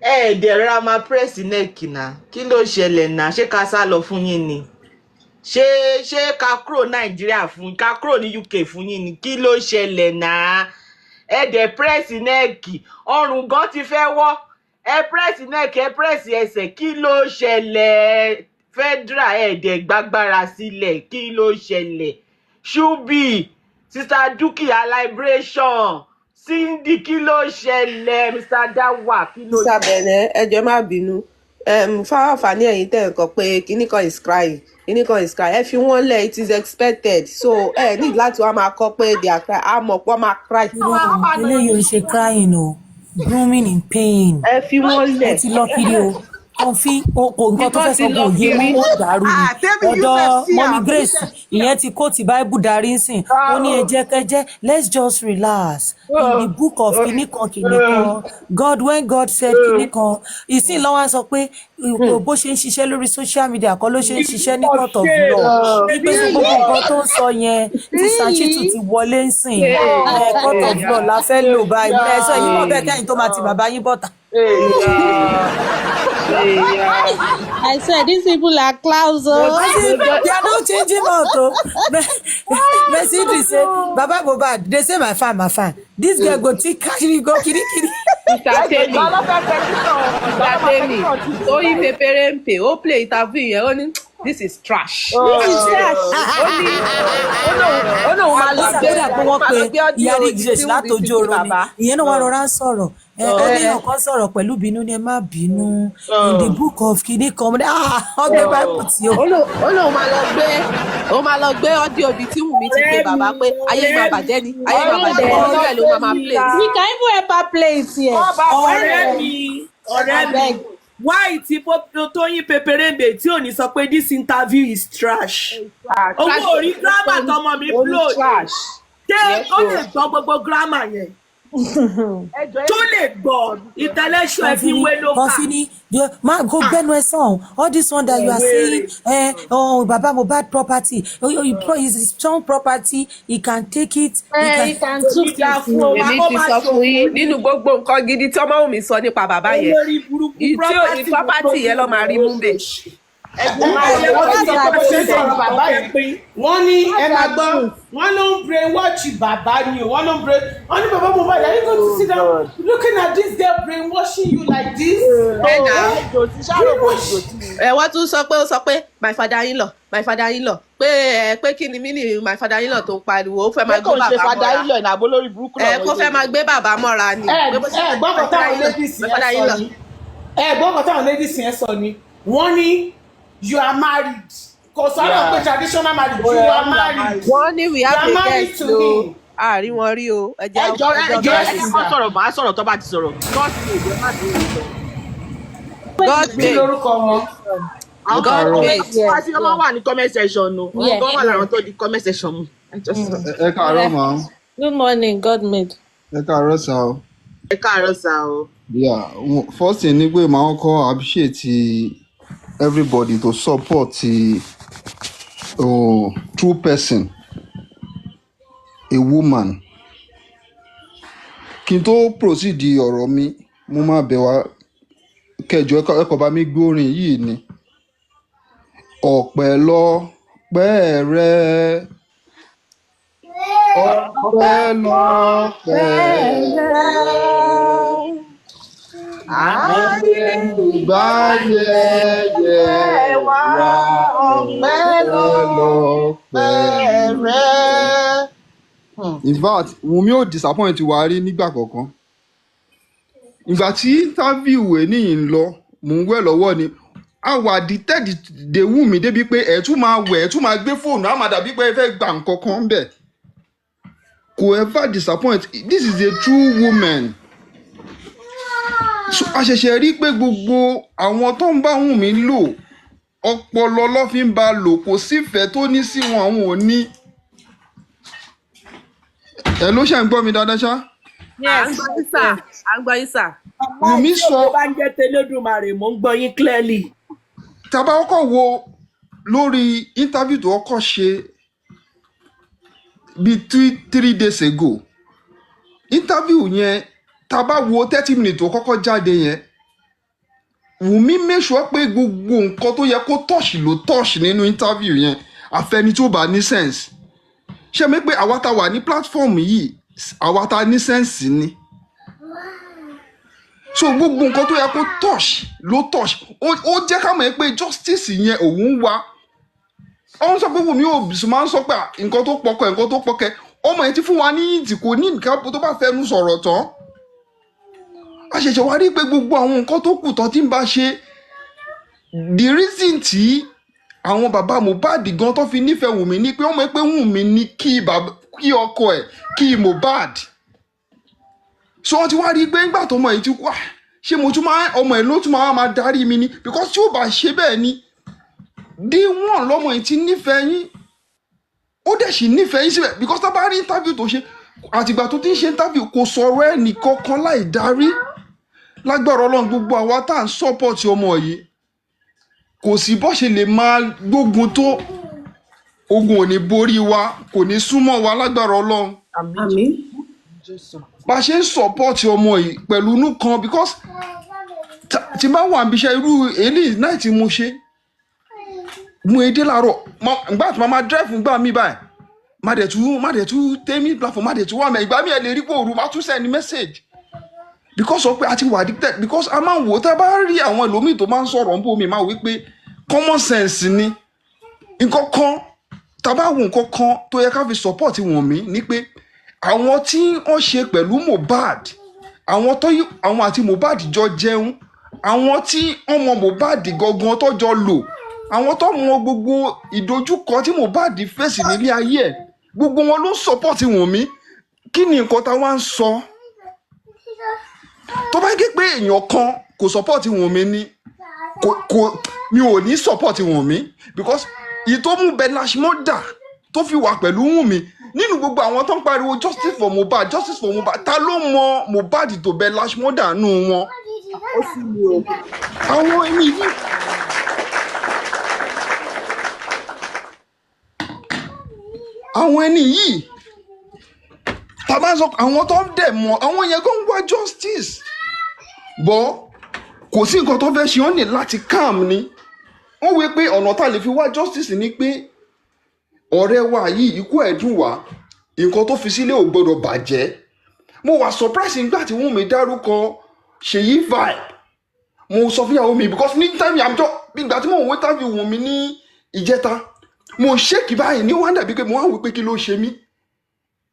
Dẹ̀ra máa press neck náà. Kí ló ṣẹlẹ̀ náà? Ṣé ká sá lọ fún yín ni? Ṣé ká kúrò Nàìjíríà fún ká kúrò ní UK fún yín ni? Kí ló ṣẹlẹ̀ náà? Press neck. Ọrùn gan ti fẹ́ wọ́. Press neck, press ẹsẹ̀. Kí ló ṣẹlẹ̀? Federal gbàgbára sílẹ̀. Kí ló ṣẹlẹ̀? Shubi, Sister Dukia Liberation. Cindy, kí ló ṣẹlẹ̀? Mr. Dawa, kí ló Mr. Bene, ẹ jọ̀ọ́ má bínú. Fáwọ́fà ní ẹ̀yìn tẹ̀ nǹkan pé kíní kan is crying. Kíní kan is crying. Ẹ fi wọ́n lẹ̀, it is expected. So need láti wá máa kọ́ pé they are crying. A mọ̀ pé wọ́n máa cry. Eléyìí ò ṣe crying o, grooming in pain. Ẹ fi wọ́n lẹ̀. Ó ti lọ kiri o. Kọfí nǹkan tó fẹ́ sọ kò yé wọn ó dàrú ni ọ̀dọ̀ mọ́mí Grace ìyẹn ti kó ti Bible darí ń sìn ó ní ẹjẹ́kẹ́jẹ́ let's just relax in the book of kìnìkan God when God said kìnìkan ìsìn lọ́wọ́ sọ pé bó ṣe ń ṣiṣẹ́ lórí social media kọ́ ló ṣe ń ṣiṣẹ́ ní court of law wípé gbogbo nǹkan tó ń sọ yẹn ti Sàchítù ti wọlé ń sìn court of law la fẹ́ lò báyìí ẹ sọ èyí mọ̀ bẹ́ẹ̀ kẹ́yìn tó máa ti bàbá yín bọ̀tà. I swear these people are clowns. They are not changing out. Messi say, Baba Mohbad, they say my fan. This girl go kiri. Mr. Temi, Oyi Peperempe, ó play interview yẹn, ó ní this is trash. This is trash. Ó náà máa lọ gbé ìyá rí Grace látọjú oorun ni ìyẹn náà wà rọra ń sọ̀rọ̀ ó ní ọkàn sọ̀rọ̀ pẹ̀lú bínú ni ẹ má bínú in the book of kìíní kan ọgbẹ́ Bible tí ó. Ó náà máa lọ gbé audio bíi tí Wùmí ti pè bàbá pé ayé máa bàjẹ́ ni ọjọ́ ẹ̀ ló máa play. We can even help her play it here. ọ̀rẹ́ mi why tí Tóyìn Peperembe tí ò ní sọ pé this interview is trash owó orí grammar tọmọ mi blow ṣé ó lè gbọ́ gbogbo grammar yẹn tó lè gbọ́ intellectual fi wé ló kà. Ma go gbẹnu ẹ sàn all this one that you are saying Baba Mohbad property is his strong property he can take it. He can took it. Èmi ti sọ fún yín nínú gbogbo nǹkan gidi tí ọmọ mi sọ nípa bàbá yẹn tí ò ní property yẹn lọ máa rí mú bẹ. Wọ́n ní ẹ máa gbọ́ wọ́n ló ń brainwash bàbá ni wọ́n ló ń wọ́n ní bàbá Mohbad are you going to sit down looking at this girl brainwashing you like this. Wọ́n tún sọ pé my father in law pé kí ni mí ni my father in law tó ń pariwo ó fẹ́ máa gbé bàbá mọ́ra kó fẹ́ máa gbé bàbá mọ́ra ni. gbọ́kàn táwọn ladies yẹn sọ ni wọ́n ní you are married kò sọ̀rọ̀ pé traditional marriage you are married. Wọ́n ní we have a guest o àárín wọn rí o ẹjọ́ ẹni kan sọ̀rọ̀ bá sọ̀rọ̀ tó bá ti sọ̀rọ̀ God made lórúkọ wọn. God made. wọ́n ti ọmọ wà ní comment section o wọ́n gan wà láwọn tó di comment section mu. ẹ káàárọ̀ ma. Good morning, God made. ẹ káàárọ̀ sá o. ẹ káàárọ̀ sá o. First thing ni pé màá kọ́ appreciate everybody to support true person a woman. Kí n tó proceed ọ̀rọ̀ mi mo máa bẹ̀ wá kẹjọ ẹ̀kọ́ bá mi gbórin yìí ni ọpẹ́ lọ́pẹ́ rẹ ọpẹ́ lọ́pẹ́ rẹ àyẹ̀yẹ̀ wá ọpẹ́ lọ́pẹ́ rẹ. In fact Wunmi ò disappoint wa rí nígbà kankan ìgbà tí interview ènìyàn ń lọ mò ń wẹ̀ lọ́wọ́ ni a wà addicted de Wunmi débi pé ẹ̀ tún máa wẹ̀ ẹ̀ tún máa gbé fóònù á máa dàbí pé ẹ fẹ́ gba nǹkan kan bẹ̀ kò ever disappoint this is a true woman. So a ṣẹ̀ṣẹ̀ rí pé gbogbo àwọn tó ń bá Wunmi lò ọpọlọ ló fi ń bá lò kò sífẹ̀ẹ́ tó ní sí wọn àwọn ò ní. Ẹ ló ṣe ń gbọ́ mi dáadáa ṣá. À ń gbọ́ yín sà. Wunmi sọ bá ń jẹ́ tẹ́lẹ̀dùmarè mò ń gbọ́ yín clearly. Tàbá kọ́kọ́ wo lórí interview tó kọ́kọ́ ṣe bíi 3 days ago interview yẹn tàbá wo 30 minutes tó kọ́kọ́ jáde yẹn Wùmí make sure pé gbogbo nǹkan tó yẹ kó touch ló touch nínú interview yẹn àfẹni tó bá ní sense ṣé mi pé àwa tá wà ní platform yìí àwa tá ní sense ni so gbogbo nǹkan tó yẹ kó touch ló touch ó jẹ́ ká mọ̀ pé justice yẹn òun wá ó ń sọ pé Wùmí ò máa ń sọ pé nǹkan tó pọkẹ ọmọ yẹn ti fún wa ní ìdí kò ní nǹkan tó bá fẹnu sọ̀rọ̀ tán a ṣẹ̀ṣẹ̀ wá rí pé gbogbo àwọn nǹkan tó kù tán tí ń bá ṣe the reason tí àwọn bàbá Mohbad gan tó fi nífẹ̀ẹ́ Wùmí ni pé ọmọ yẹn pé Wùmí ní kí ọkọ ẹ̀ kí Mohbad so wọ́n ti wá rí pé nígbà tó ọmọ yìí ti wá ṣé mo tún máa ọmọ ẹ̀ ló tún máa darí mi ni because tí ó bá ṣe bẹ́ẹ̀ ni day one lọ́mọ yìí ti nífẹ̀ẹ́ yín ó dẹ̀ sì nífẹ̀ẹ́ yín síbẹ̀ because tá bá rí interview tó ṣe àtìgbà tó ti ń ṣe interview kò sọ̀rọ̀ ẹnì kankan láì darí lágbára Ọlọ́run gbogbo àwa tá à ń support ọmọ yìí kò sí bó ṣe lè máa gbógun tó ogun ò ní borí wa kò ní súnmọ́ wa lágbára Ọlọ́run. Àmín. Bá ṣe ń support ọmọ yìí pẹ̀lú inú kan because tí bá wà níbi iṣẹ́ irú èlì náà tí mo ṣe mo èdè láàárọ̀ ìgbà tí màá drive gbà mí báyìí má dẹ̀ tú tẹ́mí platform má dẹ̀ tú wà mẹ́ ìgbà mi ẹ̀ lè rí pé òru má tún send message because of pé a ti wà addicted because a máa ń wò tá a bá rí àwọn ẹlòmíì tó máa ń sọ̀rọ̀ ń bò mí máa wí pé common sense ni nǹkan kan tá a bá wo nǹkan kan tó yẹ ká fi support Wùnmí ni pé àwọn tí wọ́n ṣe pẹ̀lú Mohbad àwọn àti Mohbad jọ jẹun àwọn tí wọ́n mọ Mohbad gangan tó jọ lò àwọn tó mọ gbogbo ìdojúkọ tí Mohbad fèsì nílé ayé ẹ̀ gbogbo wọn ló support Wùnmí kí ni nǹkan tá a wá ń sọ tó bá gé pé èèyàn kan kò support Wùnmí ni mi ò ní support Wùnmí because ìtòmú Belashmoda tó fi wà pẹ̀lú Wùnmí nínú gbogbo àwọn tó ń pariwo justice for Mohbad ta ló mọ Mohbad tó Belashmoda nù wọn ó sì ní o àwọn ẹni yìí. Àwọn ẹni yìí tàbá sọ àwọn tó ń dẹ̀ mọ́ àwọn yẹn kó ń wá justice bọ́ kò sí nǹkan tó fẹ́ ṣe wọ́n ní láti calm ni wọ́n wí pé ọ̀nà tá a lè fi wá justice ni pé ọ̀rẹ́ wa yìí ikú ẹ̀ dùn wá nǹkan tó fi sílé ò gbọdọ̀ bàjẹ́ mo wà surprise nígbà tí Wùnmí dárúkọ Ṣèyí vibe mo sọ fún ìyàwó mi because ní time àjọ ìgbà tí mo wọ́n interview Wùnmí ní ìjẹta mo ṣèkì báyìí ní wọ́n dàbí pé mo wá wí pé kí ló ṣe mí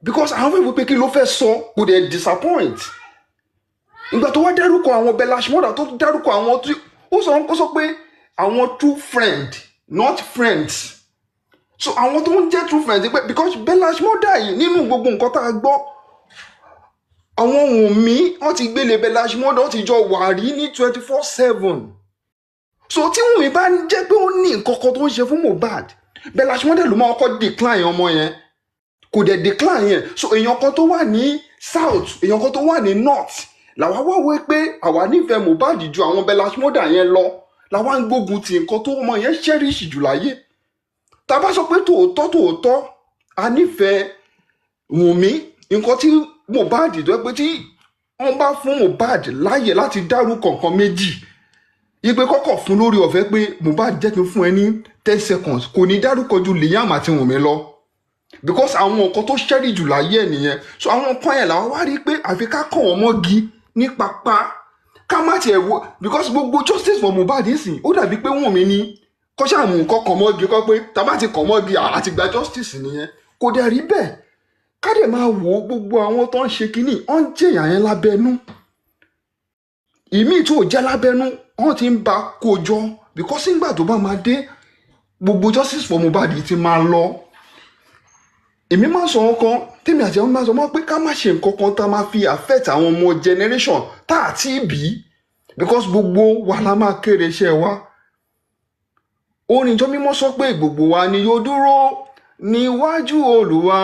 because àwọn fẹ́ wí pé kí ló fẹ́ sọ kò dẹ̀ disappoint ìgbà tó wá dárúkọ àwọn Belashmoda tó dárúkọ àwọn tí ó sọ pé àwọn true friend not friends so àwọn tó ń jẹ́ true friends pé because Belashmoda yìí nínú gbogbo nǹkan tá a gbọ́ àwọn Wùnmí wọ́n ti gbélé Belashmoda wọ́n ti jọ wà rí ní 24/7 so tí Wùnmí bá ń jẹ́ pé ó ní nǹkan kan tó ń ṣe fún Mohbad Belashmoda ló máa kọ́ decline ọmọ yẹn kò dẹ̀ decline yẹn so èèyàn kan tó wà ní south èèyàn kan tó wà ní north làwa wá wé pé àwa nífẹ̀ẹ́ Mohbad ju àwọn Belashmoda yẹn lọ làwa ń gbógun ti nǹkan tó ọmọ yẹn cherish jù láyé tá a bá sọ pé tòótọ́ a nífẹ̀ẹ́ Wùnmí nǹkan tí Mohbad tó ẹ pé tí wọ́n bá fún Mohbad láàyè láti dárúkọ nǹkan méjì ìpè kọ́kọ́ fún lórí ọ̀fẹ́ pé Mohbad jẹ́ kí n fún ẹ ní 10 seconds kò ní dárúkọ ju Liam àti Wùnmí lọ because àwọn nǹkan tó ṣẹ́rí jù láyé ẹ̀ nìyẹn so àwọn nǹkan yẹn làwọn wá rí pé àfi ká kàn wọ́n mọ́gi ní pápá ká má tiẹ̀ wo because gbogbo justice for Mohbad sìn ó dàbí pé Wùnmí ní kọ́ṣà mú nǹkan kàn mọ́gi kọ́ pé tá bá ti kàn mọ́gi àti gba justice nìyẹn kò dẹ̀ rí bẹ́ẹ̀ ká dẹ̀ máa wo gbogbo àwọn tó ń ṣe kínní ọ́n jẹ̀yà yẹn lábẹ́nú ìmíì tó jẹ́ lábẹ́nú wọ́n ti ń ba kó jọ because nígbà tó bá máa dé gbogbo justice for Mohbad ti máa lọ èmi máa sọ ọkàn tèmi àti àwọn máa sọ mọ́ pé ká má ṣe nǹkan kan tá a máa fi affect àwọn ọmọ generation tá a ti bí because gbogbo wa la máa kéré iṣẹ́ wa orin tó mímọ́ sọ pé gbogbo wa ni yóò dúró níwájú Olúwa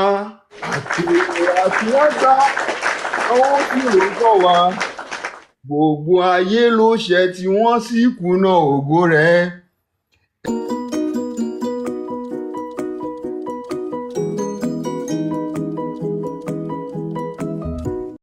àti àgbà àwọn tí ò gbọ́ wa gbogbo ayé ló ṣẹ̀ tí wọ́n sì kùnà ògo rẹ̀.